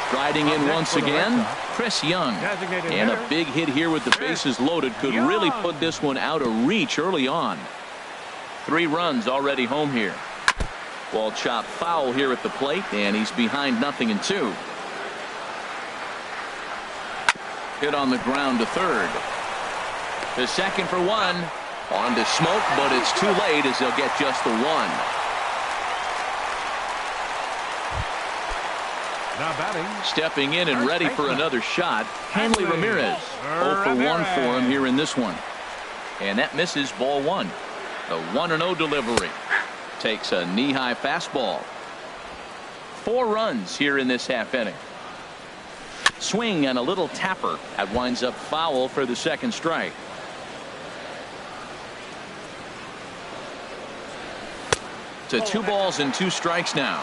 Striding in once again, Chris Young. And a big hit here with the bases loaded could really put this one out of reach early on. 3 runs already home here. Ball chopped foul here at the plate, and he's behind 0-2. Hit on the ground to third. To second for 1. On to Smoke, but it's too late as they'll get just the 1. Now batting. Stepping in and ready for another shot, Hanley Ramirez. 0 for 1 for him here in this one. And that misses ball 1. The 1-0 delivery. Takes a knee-high fastball. 4 runs here in this half inning. Swing and a little tapper. That winds up foul for the second strike. To 2 balls and 2 strikes now.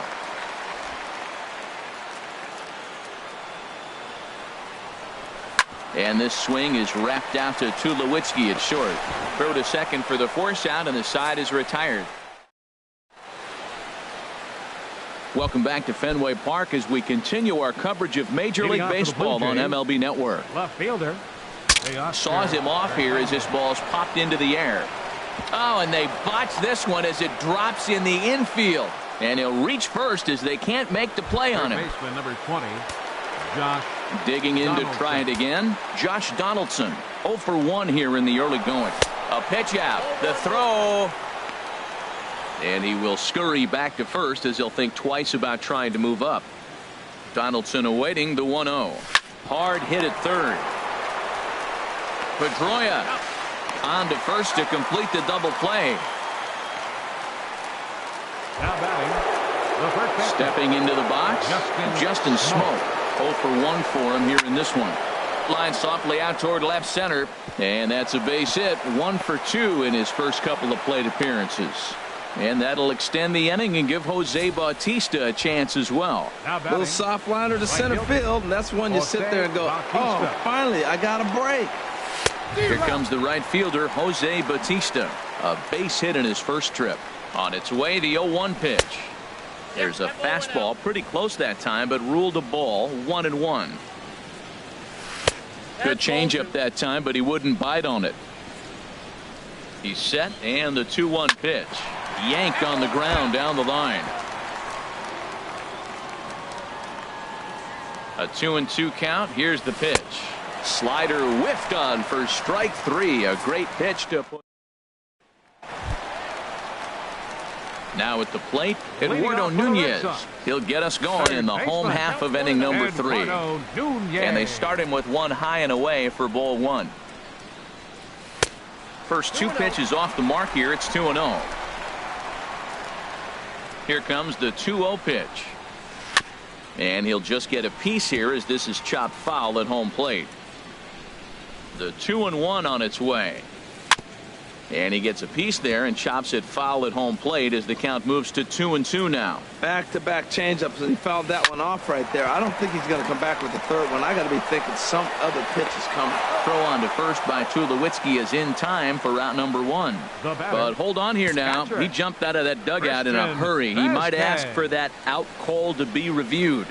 And this swing is wrapped out to Tulowitzki at short. Throw to second for the force out, and the side is retired. Welcome back to Fenway Park as we continue our coverage of Major League Baseball on MLB Network. Left fielder. Saws him off here as this ball's popped into the air. Oh, and they botch this one as it drops in the infield. And he'll reach first as they can't make the play on him. Baseman number 20, Josh. Digging in to try it again, Josh Donaldson. 0 for 1 here in the early going. A pitch out. The throw. And he will scurry back to first as he'll think twice about trying to move up. Donaldson awaiting the 1-0. Hard hit at third. Pedroia on to first to complete the double play. Now batting. The first baseman. Stepping into the box, Justin Smoke. 0 for 1 for him here in this one. Line softly out toward left center, and that's a base hit. 1 for 2 in his first couple of plate appearances. And that'll extend the inning and give Jose Bautista a chance as well. A little soft liner to center field, and that's when you sit there and go, oh, finally, I got a break. Here comes the right fielder, Jose Bautista. A base hit in his first trip. On its way, the 0-1 pitch. There's a fastball pretty close that time, but ruled a ball. 1-1. Good changeup that time, but he wouldn't bite on it. He's set, and the 2-1 pitch. Yanked on the ground down the line. A 2-2 count. Here's the pitch. Slider whiffed on for strike 3. A great pitch to put. Now at the plate, Eduardo Nunez. He'll get us going in the home half of inning number 3. And they start him with one high and away for ball 1. First 2 pitches off the mark here. It's 2-0. Here comes the 2-0 pitch. And he'll just get a piece here as this is chopped foul at home plate. The 2-1 on its way. And he gets a piece there and chops it foul at home plate as the count moves to 2-2 now. Back-to-back changeups, and he fouled that one off right there. I don't think he's going to come back with the third one. I got to be thinking some other pitch is coming. Throw on to first by Tulowitzki is in time for route number 1. But hold on here now. He jumped out of that dugout in a hurry. He might ask for that out call to be reviewed.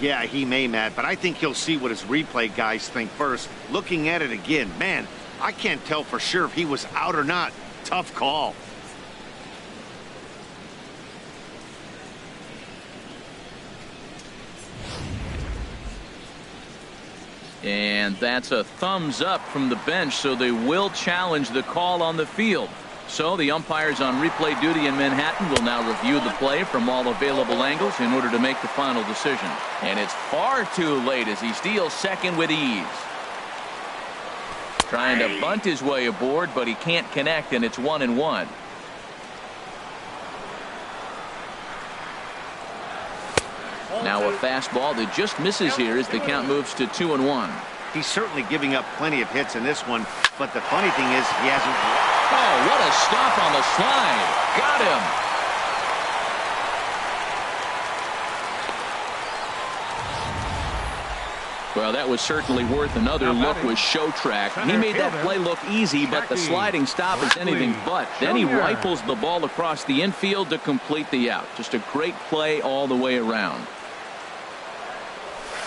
Yeah, he may, Matt, but I think he'll see what his replay guys think first. Looking at it again, man, I can't tell for sure if he was out or not. Tough call. And that's a thumbs up from the bench, so they will challenge the call on the field. So the umpires on replay duty in Manhattan will now review the play from all available angles in order to make the final decision. And it's far too late as he steals second with ease. Trying to bunt his way aboard, but he can't connect, and it's 1-1. Now a fastball that just misses here as the count moves to 2-1. He's certainly giving up plenty of hits in this one, but the funny thing is he hasn't. Oh, what a stop on the slide. Got him. Well, that was certainly worth another look with Show Track. He made that play look easy, but the sliding stop is anything but. Then he rifles the ball across the infield to complete the out. Just a great play all the way around.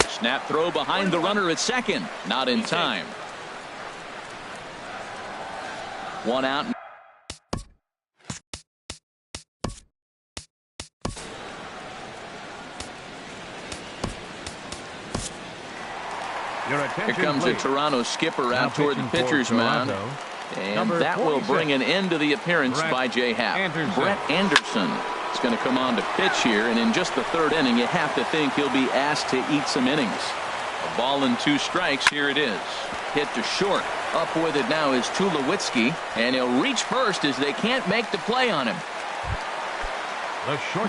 Snap throw behind the runner at second. Not in time. 1 out. Here comes the Toronto skipper out toward the pitcher's mound. And that will bring an end to the appearance by J. Happ. Brett Anderson is going to come on to pitch here. And in just the 3rd inning, you have to think he'll be asked to eat some innings. A ball and 2 strikes. Here it is. Hit to short. Up with it now is Tulowitzki. And he'll reach first as they can't make the play on him.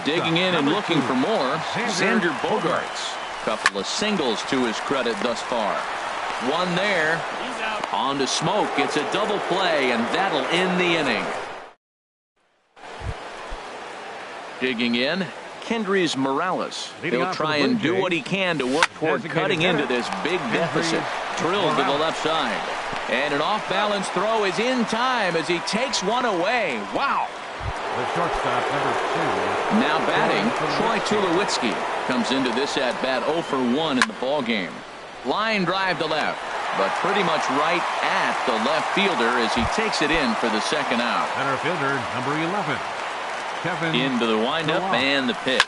Digging in and looking for more, Xander Bogaerts. Couple of singles to his credit thus far. One there. On to Smoke. It's a double play, and that'll end the inning. Digging in, Kendrys Morales. He'll try and do what he can to work toward cutting into this big deficit. Drilled to the left side. And an off-balance throw is in time as he takes one away. Wow. The shortstop, number 2. Now batting, Troy Tulowitzki comes into this at bat 0 for 1 in the ball game. Line drive to left, but pretty much right at the left fielder as he takes it in for the 2nd out. Center fielder, number 11. Kevin into the windup and the pitch.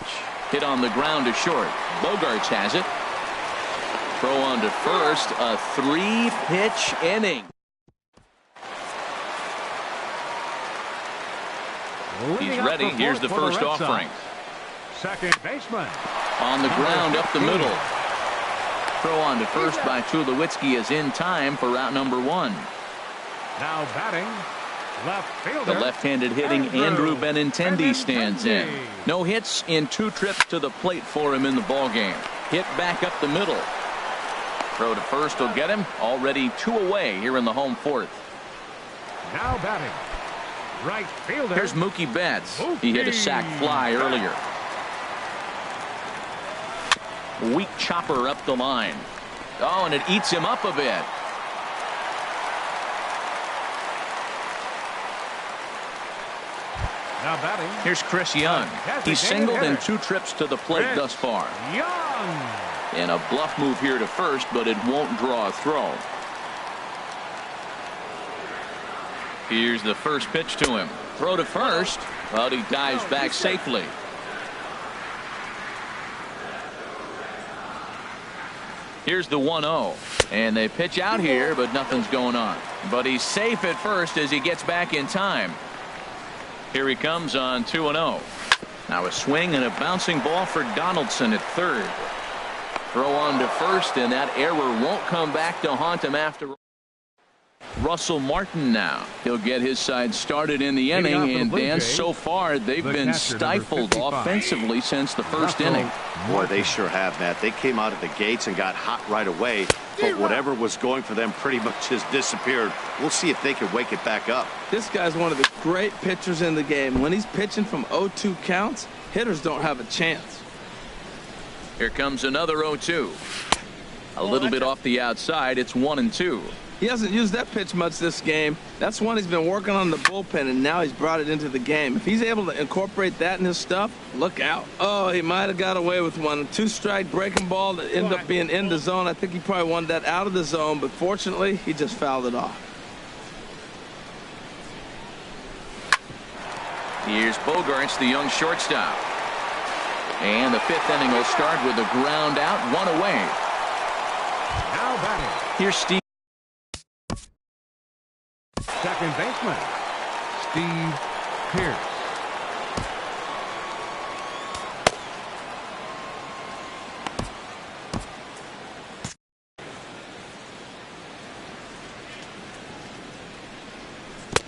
Hit on the ground to short. Bogaerts has it. Throw on to first. A 3-pitch inning. He's ready. Here's the first offering. Second baseman. On the ground up the middle. Throw on to first by Tulowitzki is in time for route number 1. Now batting, left fielder. The left-handed hitting Andrew Benintendi stands in. No hits in 2 trips to the plate for him in the ballgame. Hit back up the middle. Throw to first will get him. Already 2 away here in the home 4th. Now batting. Right fielder. Here's Mookie Betts. He hit a sac fly earlier. Weak chopper up the line. Oh, and it eats him up a bit. Now batting. Here's Chris Young. He's singled in 2 trips to the plate thus far. Young. And a bluff move here to first, but it won't draw a throw. Here's the first pitch to him. Throw to first, but he dives back safely. Here's the 1-0. And they pitch out here, but nothing's going on. But he's safe at first as he gets back in time. Here he comes on 2-0. Now a swing and a bouncing ball for Donaldson at third. Throw on to first, and that error won't come back to haunt him after. Russell Martin now. He'll get his side started in the inning, and Dan, so far they've been stifled offensively since the first inning. Boy, they sure have, Matt. They came out of the gates and got hot right away, but whatever was going for them pretty much has disappeared. We'll see if they can wake it back up. This guy's one of the great pitchers in the game. When he's pitching from 0-2 counts, hitters don't have a chance. Here comes another 0-2. A little bit off the outside. It's 1-2. He hasn't used that pitch much this game. That's one he's been working on the bullpen, and now he's brought it into the game. If he's able to incorporate that in his stuff, look out. Oh, he might have got away with one. A 2-strike breaking ball that ended up being in the zone. I think he probably wanted that out of the zone, but fortunately, he just fouled it off. Here's Bogarts, the young shortstop. And the 5th inning will start with a ground out, 1 away. Now batting. Here's Steve. Second baseman, Steve Pearce.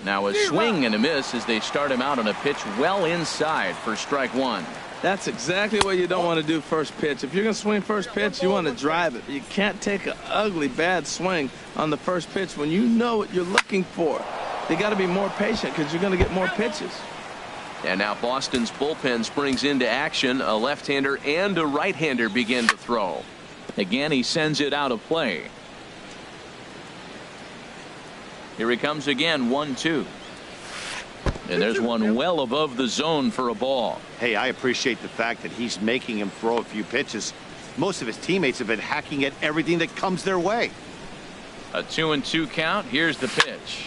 Now a swing and a miss as they start him out on a pitch well inside for strike 1. That's exactly what you don't want to do first pitch. If you're going to swing first pitch, you want to drive it. You can't take an ugly, bad swing on the first pitch when you know what you're looking for. They got to be more patient because you're going to get more pitches. And now Boston's bullpen springs into action. A left-hander and a right-hander begin to throw. Again, he sends it out of play. Here he comes again, 1-2. And there's one well above the zone for a ball. Hey, I appreciate the fact that he's making him throw a few pitches. Most of his teammates have been hacking at everything that comes their way. A 2-2 count. Here's the pitch.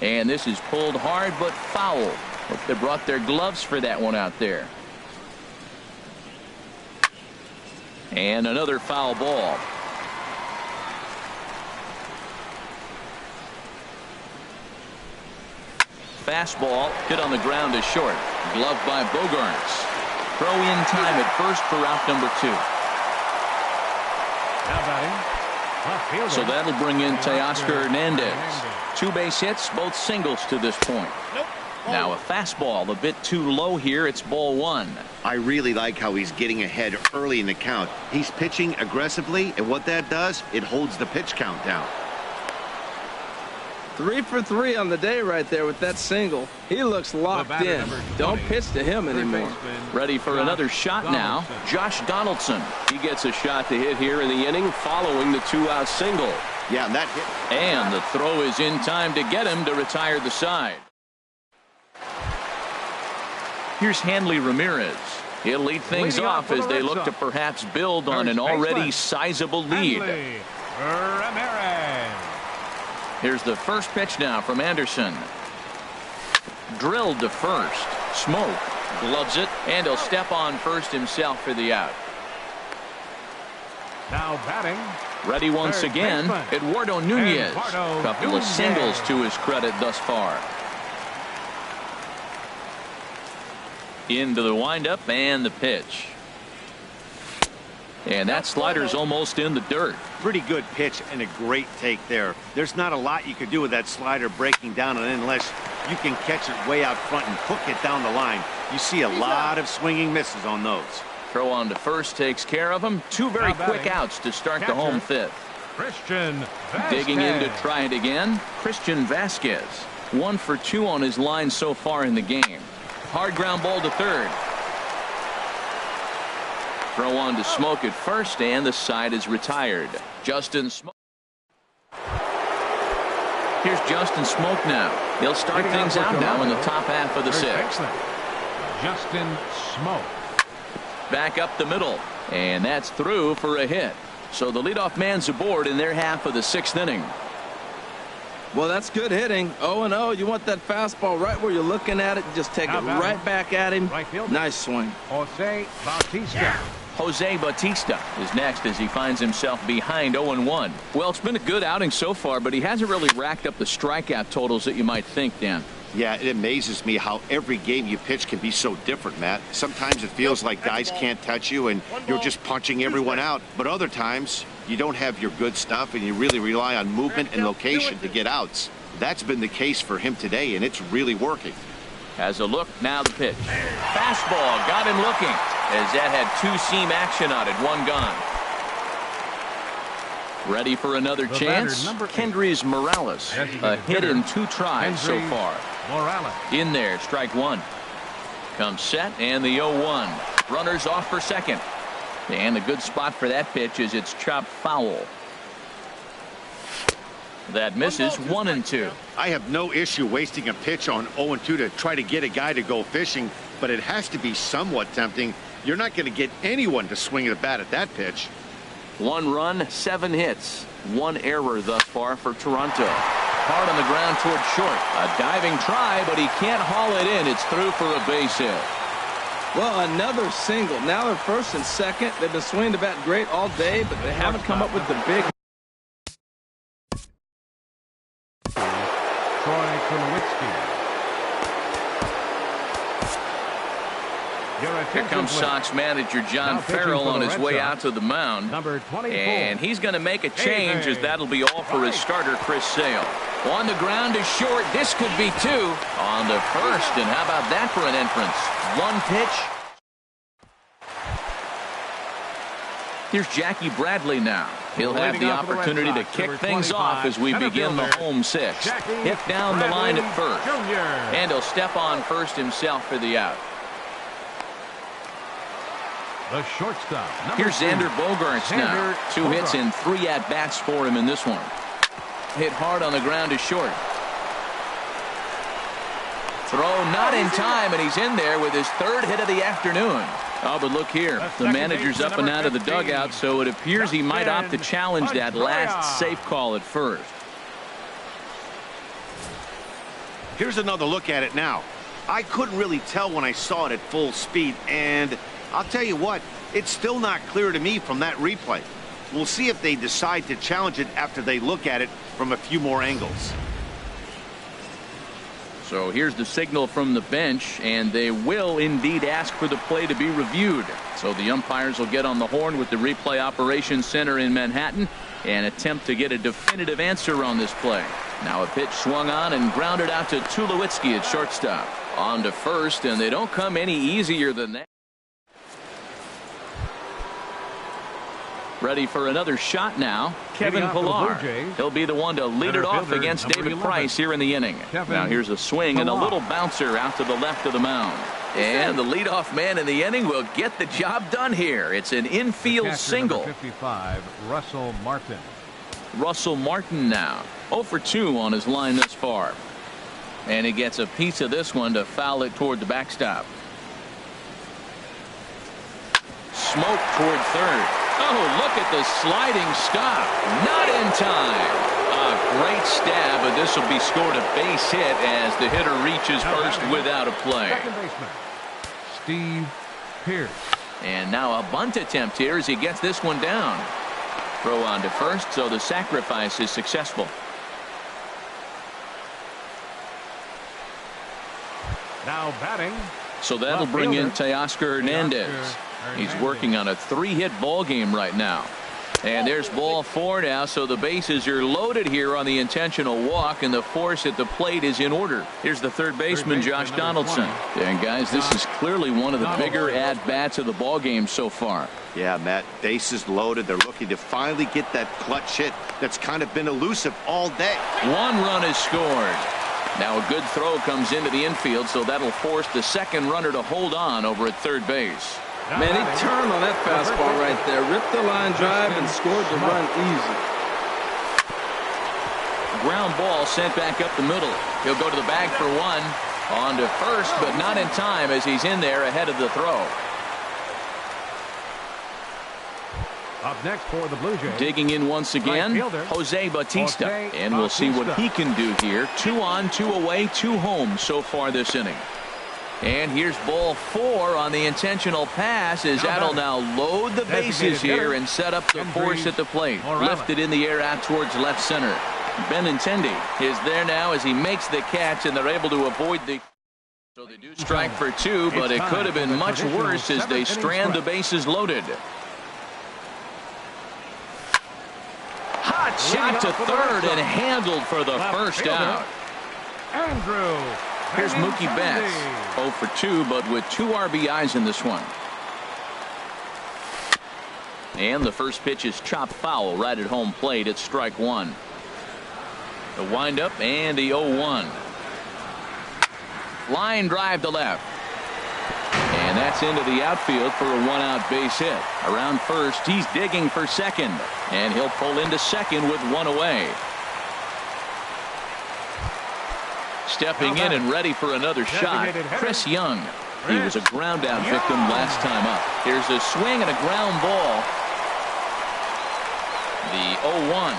And this is pulled hard but foul. Hope they brought their gloves for that one out there. And another foul ball. Fastball hit on the ground is short. Gloved by Bogarts. Throw in time at first for out number 2. Now batting, left fielder. So that'll bring in Teoscar Hernandez. 2 base hits, both singles to this point. Now a fastball a bit too low here. It's ball 1. I really like how he's getting ahead early in the count. He's pitching aggressively, and what that does, it holds the pitch count down. 3 for 3 on the day right there with that single. He looks locked in. Don't pitch to him anymore. Ready for another shot now. Josh Donaldson. He gets a shot to hit here in the inning following the 2-out single. Yeah, and that hit. And the throw is in time to get him to retire the side. Here's Hanley Ramirez. He'll lead things off as they look to perhaps build on an already sizable lead. Ramirez. Here's the first pitch now from Anderson. Drilled to first. Smoke gloves it, and he'll step on first himself for the out. Now batting. Ready once again, Eduardo Nunez. Couple of singles to his credit thus far. Into the windup and the pitch. And that slider's almost in the dirt. Pretty good pitch and a great take there. There's not a lot you could do with that slider breaking down unless you can catch it way out front and hook it down the line. You see a lot of swinging misses on those. Throw on to first takes care of him. 2 very quick outs to start the home 5th. Christian Vasquez. Digging in to try it again. Christian Vasquez. 1 for 2 on his line so far in the game. Hard ground ball to third. Throw on to Smoke at first, and the side is retired. Justin Smoke. Here's Justin Smoke now. He'll start things out now in the top half of the sixth. Justin Smoke. Back up the middle, and that's through for a hit. So the leadoff man's aboard in their half of the sixth inning. Well, that's good hitting. 0-0. You want that fastball right where you're looking at it. Just take it right back at him. Nice swing. Jose Bautista. Jose Bautista is next as he finds himself behind 0-1. Well, it's been a good outing so far, but he hasn't really racked up the strikeout totals that you might think, Dan. Yeah, it amazes me how every game you pitch can be so different, Matt. Sometimes it feels like guys can't touch you and you're just punching everyone out. But other times, you don't have your good stuff and you really rely on movement and location to get outs. That's been the case for him today, and it's really working. Has a look, now the pitch. Fastball, got him looking, as that had two-seam action on it, one gone. Ready for another chance? Kendrys Morales, a hit in 2 tries so far. Morales. In there, strike one. Comes set, and the 0-1. Runners off for second. And the good spot for that pitch is it's chopped foul. That misses 1-2. I have no issue wasting a pitch on 0-2 to try to get a guy to go fishing, but it has to be somewhat tempting. You're not going to get anyone to swing at a bat at that pitch. 1 run, 7 hits. 1 error thus far for Toronto. Hard on the ground toward short. A diving try, but he can't haul it in. It's through for a base hit. Well, another single. Now they're first and second. They've been swinging the bat great all day, but they haven't come up with the big. Here comes Sox manager John Farrell on his way out to the mound. And he's going to make a change as that'll be all for his starter, Chris Sale. On the ground is short. This could be 2 on the first. And how about that for an entrance? 1 pitch. Here's Jackie Bradley now. He'll have the opportunity to kick things off as we begin the home 6th. Hit down the line at first. And he'll step on first himself for the out. The shortstop. Here's Xander Bogaerts now. 2 hits and 3 at-bats for him in this one. Hit hard on the ground is short. Throw not in time, and he's in there with his 3rd hit of the afternoon. Oh, but look here. The manager's up and out of the dugout, so it appears he might opt to challenge that last safe call at first. Here's another look at it now. I couldn't really tell when I saw it at full speed, and I'll tell you what, it's still not clear to me from that replay. We'll see if they decide to challenge it after they look at it from a few more angles. So here's the signal from the bench, and they will indeed ask for the play to be reviewed. So the umpires will get on the horn with the replay operations center in Manhattan and attempt to get a definitive answer on this play. Now a pitch swung on and grounded out to Tulowitzki at shortstop. On to first, and they don't come any easier than that. Ready for another shot now. Kevin Pillar. He'll be the one to lead it off against David Price here in the inning. Now here's a swing and a little bouncer out to the left of the mound. And the leadoff man in the inning will get the job done here. It's an infield single. 55, Russell Martin. Russell Martin now. 0 for 2 on his line thus far. And he gets a piece of this one to foul it toward the backstop. Smoke toward third. Oh, look at the sliding stop. Not in time. A great stab, but this will be scored a base hit as the hitter reaches first without a play. Second baseman, Steve Pearce. And now a bunt attempt here as he gets this one down. Throw on to first, so the sacrifice is successful. Now batting. So that'll bring in Teoscar Hernandez. He's working on a 3-hit ball game right now. And there's ball 4 now, so the bases are loaded here on the intentional walk, and the force at the plate is in order. Here's the third baseman, Josh Donaldson. And guys, this is clearly one of the bigger at-bats of the ball game so far. Yeah, Matt, bases loaded. They're looking to finally get that clutch hit that's kind of been elusive all day. 1 run is scored. Now a good throw comes into the infield, so that'll force the second runner to hold on over at third base. Man, he turned on that fastball right there, ripped the line drive, and scored the run easy. ground ball sent back up the middle. He'll go to the bag for one. On to first, but not in time as he's in there ahead of the throw. Up next for the Blue Jays. Digging in once again, Jose Bautista. And we'll see what he can do here. 2 on, 2 away, 2 home so far this inning. And here's ball 4 on the intentional pass as that'll now load the bases here and set up the force at the plate. Lifted in the air out towards left center. Benintendi is there now as he makes the catch, and they're able to avoid the... So they do strike for 2, but it could have been much worse as they strand the bases loaded. Hot shot to third and handled for the first out. Andrew. Here's Mookie Betts. 0 for 2, but with 2 RBIs in this one. And the first pitch is chopped foul right at home plate. It's strike 1. The windup and the 0-1. Line drive to left. And that's into the outfield for a 1-out base hit. Around first, he's digging for second. And he'll pull into second with 1 away. Stepping in and ready for another shot, Chris Young. He was a ground out victim last time up. Here's a swing and a ground ball. The 0-1.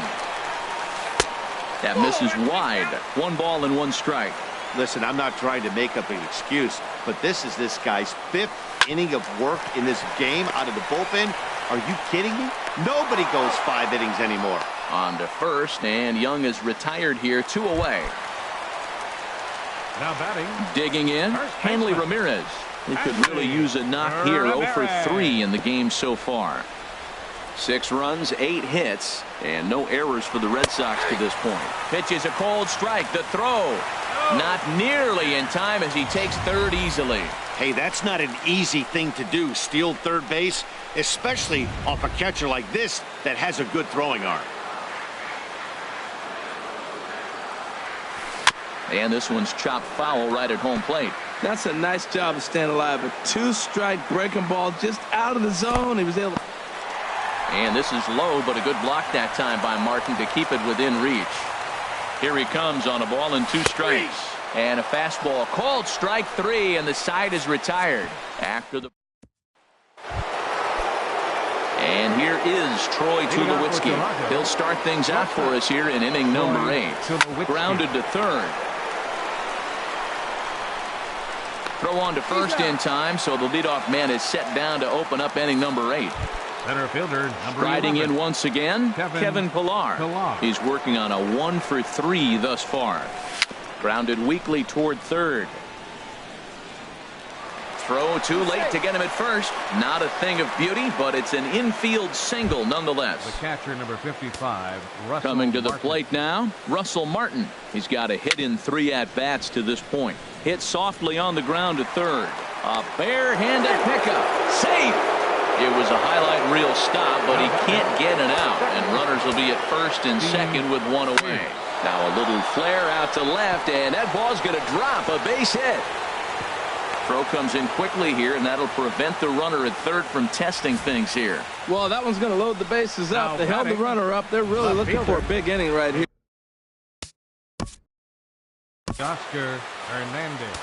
That misses wide. 1 ball and 1 strike. Listen, I'm not trying to make up an excuse, but this is this guy's 5th inning of work in this game out of the bullpen. Are you kidding me? Nobody goes 5 innings anymore. On to first, and Young is retired here, 2 away. Now batting. Digging in, Hanley Ramirez. He could really use a knock here. 0 for 3 in the game so far. 6 runs, 8 hits, and no errors for the Red Sox to this point. Pitch is a cold strike. The throw not nearly in time as he takes third easily. Hey, that's not an easy thing to do, steal third base, especially off a catcher like this that has a good throwing arm. And this one's chopped foul right at home plate. That's a nice job of staying alive. A 2-strike breaking ball just out of the zone. He was able to... And this is low, but a good block that time by Martin to keep it within reach. Here he comes on a ball and 2 strikes. And a fastball called strike 3, and the side is retired after the... And here is Troy Tulowitzki. He'll start things out for us here in inning number 8. Grounded to third. Throw on to first in time, so the leadoff man is set down to open up inning number 8. Center fielder, Riding in once again, Kevin Pillar. He's working on a 1 for 3 thus far. Grounded weakly toward third. Throw too late to get him at first. Not a thing of beauty, but it's an infield single nonetheless. The catcher, number 55, Russell Coming to the Martin. plate now, Russell Martin. He's got a hit in 3 at-bats to this point. Hit softly on the ground to third. A barehanded pickup. Safe! It was a highlight reel stop, but he can't get it out. And runners will be at first and second with 1 away. Now a little flare out to left, and that ball's going to drop. A base hit. Throw comes in quickly here, and that'll prevent the runner at third from testing things here. Well, that one's going to load the bases up. They held the runner up. They're really looking for a big inning right here. Oscar Hernandez.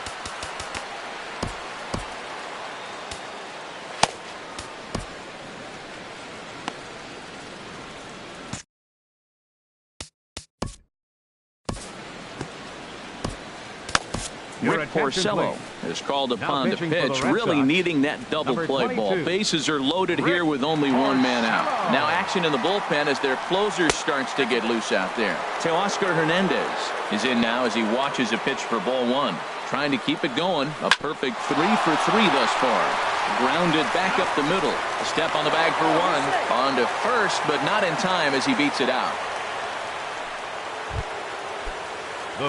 Rick Porcello is called upon to pitch, really needing that double play ball. Bases are loaded here with only 1 man out. Now action in the bullpen as their closer starts to get loose out there. Teoscar Hernandez is in now as he watches a pitch for ball 1. Trying to keep it going. A perfect 3 for 3 thus far. Grounded back up the middle. A step on the bag for 1. On to first, but not in time as he beats it out.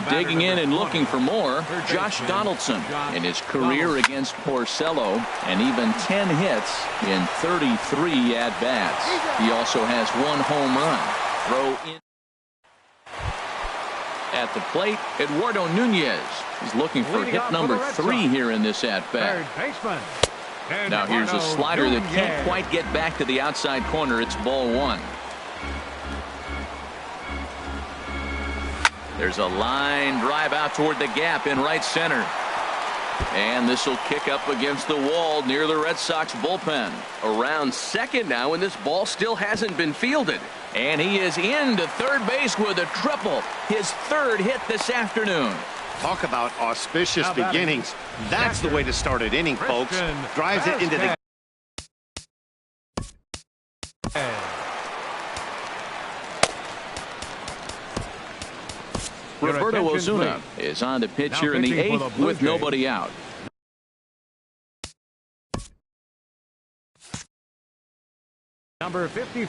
Digging in and looking for more, Josh Donaldson in his career against Porcello, and even 10 hits in 33 at-bats. He also has 1 home run. Throw in at the plate, Eduardo Nunez is looking for hit number 3 here in this at-bat. Now here's a slider that can't quite get back to the outside corner. It's ball 1. There's a line drive out toward the gap in right center. And this will kick up against the wall near the Red Sox bullpen. Around second now, and this ball still hasn't been fielded. And he is into third base with a triple. His third hit this afternoon. Talk about auspicious beginnings. That's the way to start an inning, folks. Drives it into the... Roberto Osuna is on the pitch here in the 8th with nobody out. Number 50.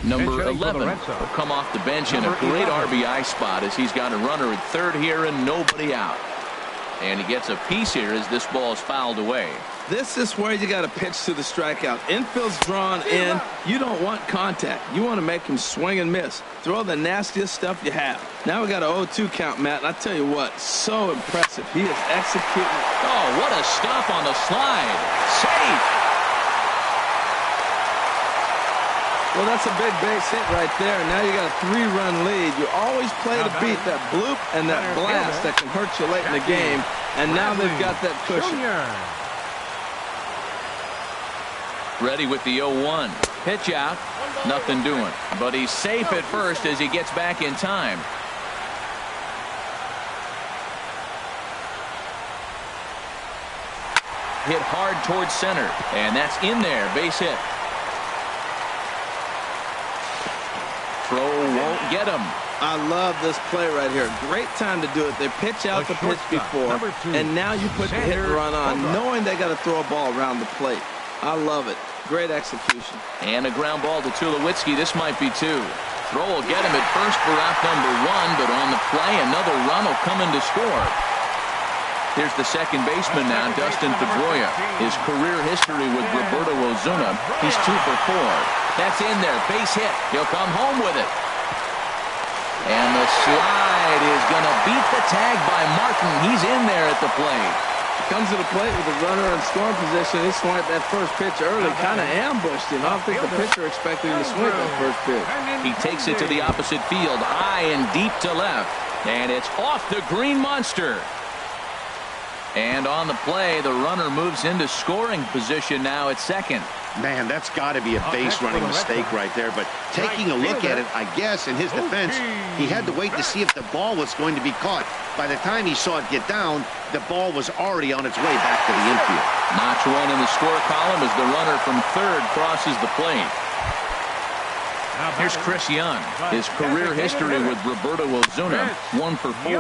Number 11 will come off the bench in a great RBI spot as he's got a runner at third here and nobody out. And he gets a piece here as this ball is fouled away. This is where you got to pitch to the strikeout. Infield's drawn in. You don't want contact. You want to make him swing and miss. Throw the nastiest stuff you have. Now we got an 0-2 count, Matt. And I tell you what, so impressive. He is executing. Oh, what a stop on the slide. Safe. Well, that's a big base hit right there. Now you got a 3-run lead. You always play to beat that bloop and that blast that can hurt you late in the game. And now they've got that cushion. Ready with the 0-1. Pitch out. Nothing doing. But he's safe at first as he gets back in time. Hit hard towards center. And that's in there. Base hit. Throw won't get him. I love this play right here. Great time to do it. They pitch out the pitch before, and now you put the hit and run on, knowing they got to throw a ball around the plate. I love it. Great execution. And a ground ball to Tulowitzki. This might be 2. Throw will get him at first for out number 1, but on the play, another run will come in to score. Here's the second baseman now, Dustin Pedroia. His career history with Roberto Osuna, he's 2 for 4. That's in there. Base hit. He'll come home with it. And the slide is going to beat the tag by Martin. He's in there at the plate. Comes to the plate with a runner in scoring position. He swung at that first pitch early, kind of ambushed him. I don't think the pitcher expected him to swing that first pitch. He takes it to the opposite field, high and deep to left. And it's off the green monster. And on the play, the runner moves into scoring position now at second. Man, that's got to be a base running mistake right there. But taking a look at it, I guess, in his defense, he had to wait to see if the ball was going to be caught. By the time he saw it get down, the ball was already on its way back to the infield. Notch 1 in the score column as the runner from third crosses the plate. Here's Chris Young. His career history with Roberto Osuna, 1 for 4.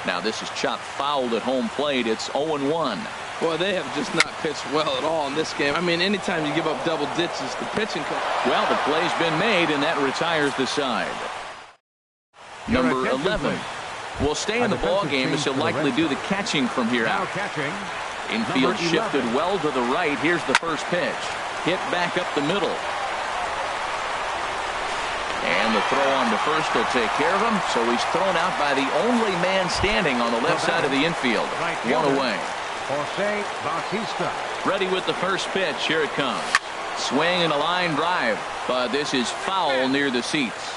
Now this is chopped fouled at home plate. It's 0-1. Boy, they have just not pitched well at all in this game. I mean, anytime you give up double ditches, the pitching comes. Well, the play's been made, and that retires the side. Number 11 will stay in the ball game as he'll likely do the catching from here out. Infield shifted well to the right. Here's the first pitch. Hit back up the middle. And the throw on to first will take care of him. So he's thrown out by the only man standing on the left side of the infield. 1 away. Ready with the first pitch. Here it comes. Swing and a line drive. But this is foul near the seats.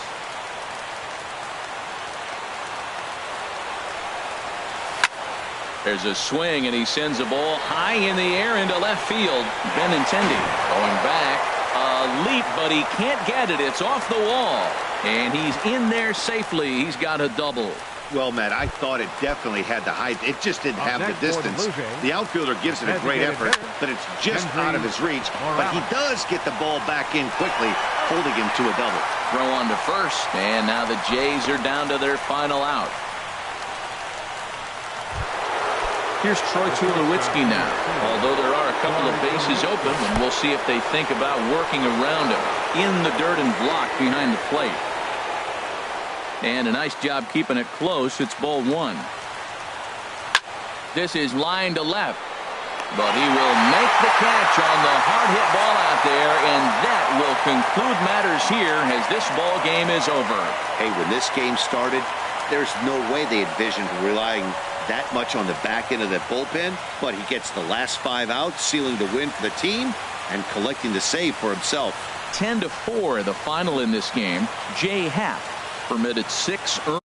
There's a swing, and he sends a ball high in the air into left field. Benintendi going back. A leap, but he can't get it. It's off the wall. And he's in there safely. He's got a double. Well, Matt, I thought it definitely had the height. It just didn't have the distance. The outfielder gives it a great effort, but it's just out of his reach. But he does get the ball back in quickly, holding him to a double. Throw on to first, and now the Jays are down to their final out. Here's Troy Tulowitzki now. Although there are a couple of bases open, and we'll see if they think about working around him in the dirt and block behind the plate. And a nice job keeping it close. It's ball 1. This is line to left. But he will make the catch on the hard-hit ball out there, and that will conclude matters here as this ball game is over. Hey, when this game started, there's no way they envisioned relying that much on the back end of that bullpen, but he gets the last 5 outs, sealing the win for the team and collecting the save for himself. 10-4 the final in this game. Jay Happ permitted 6 earned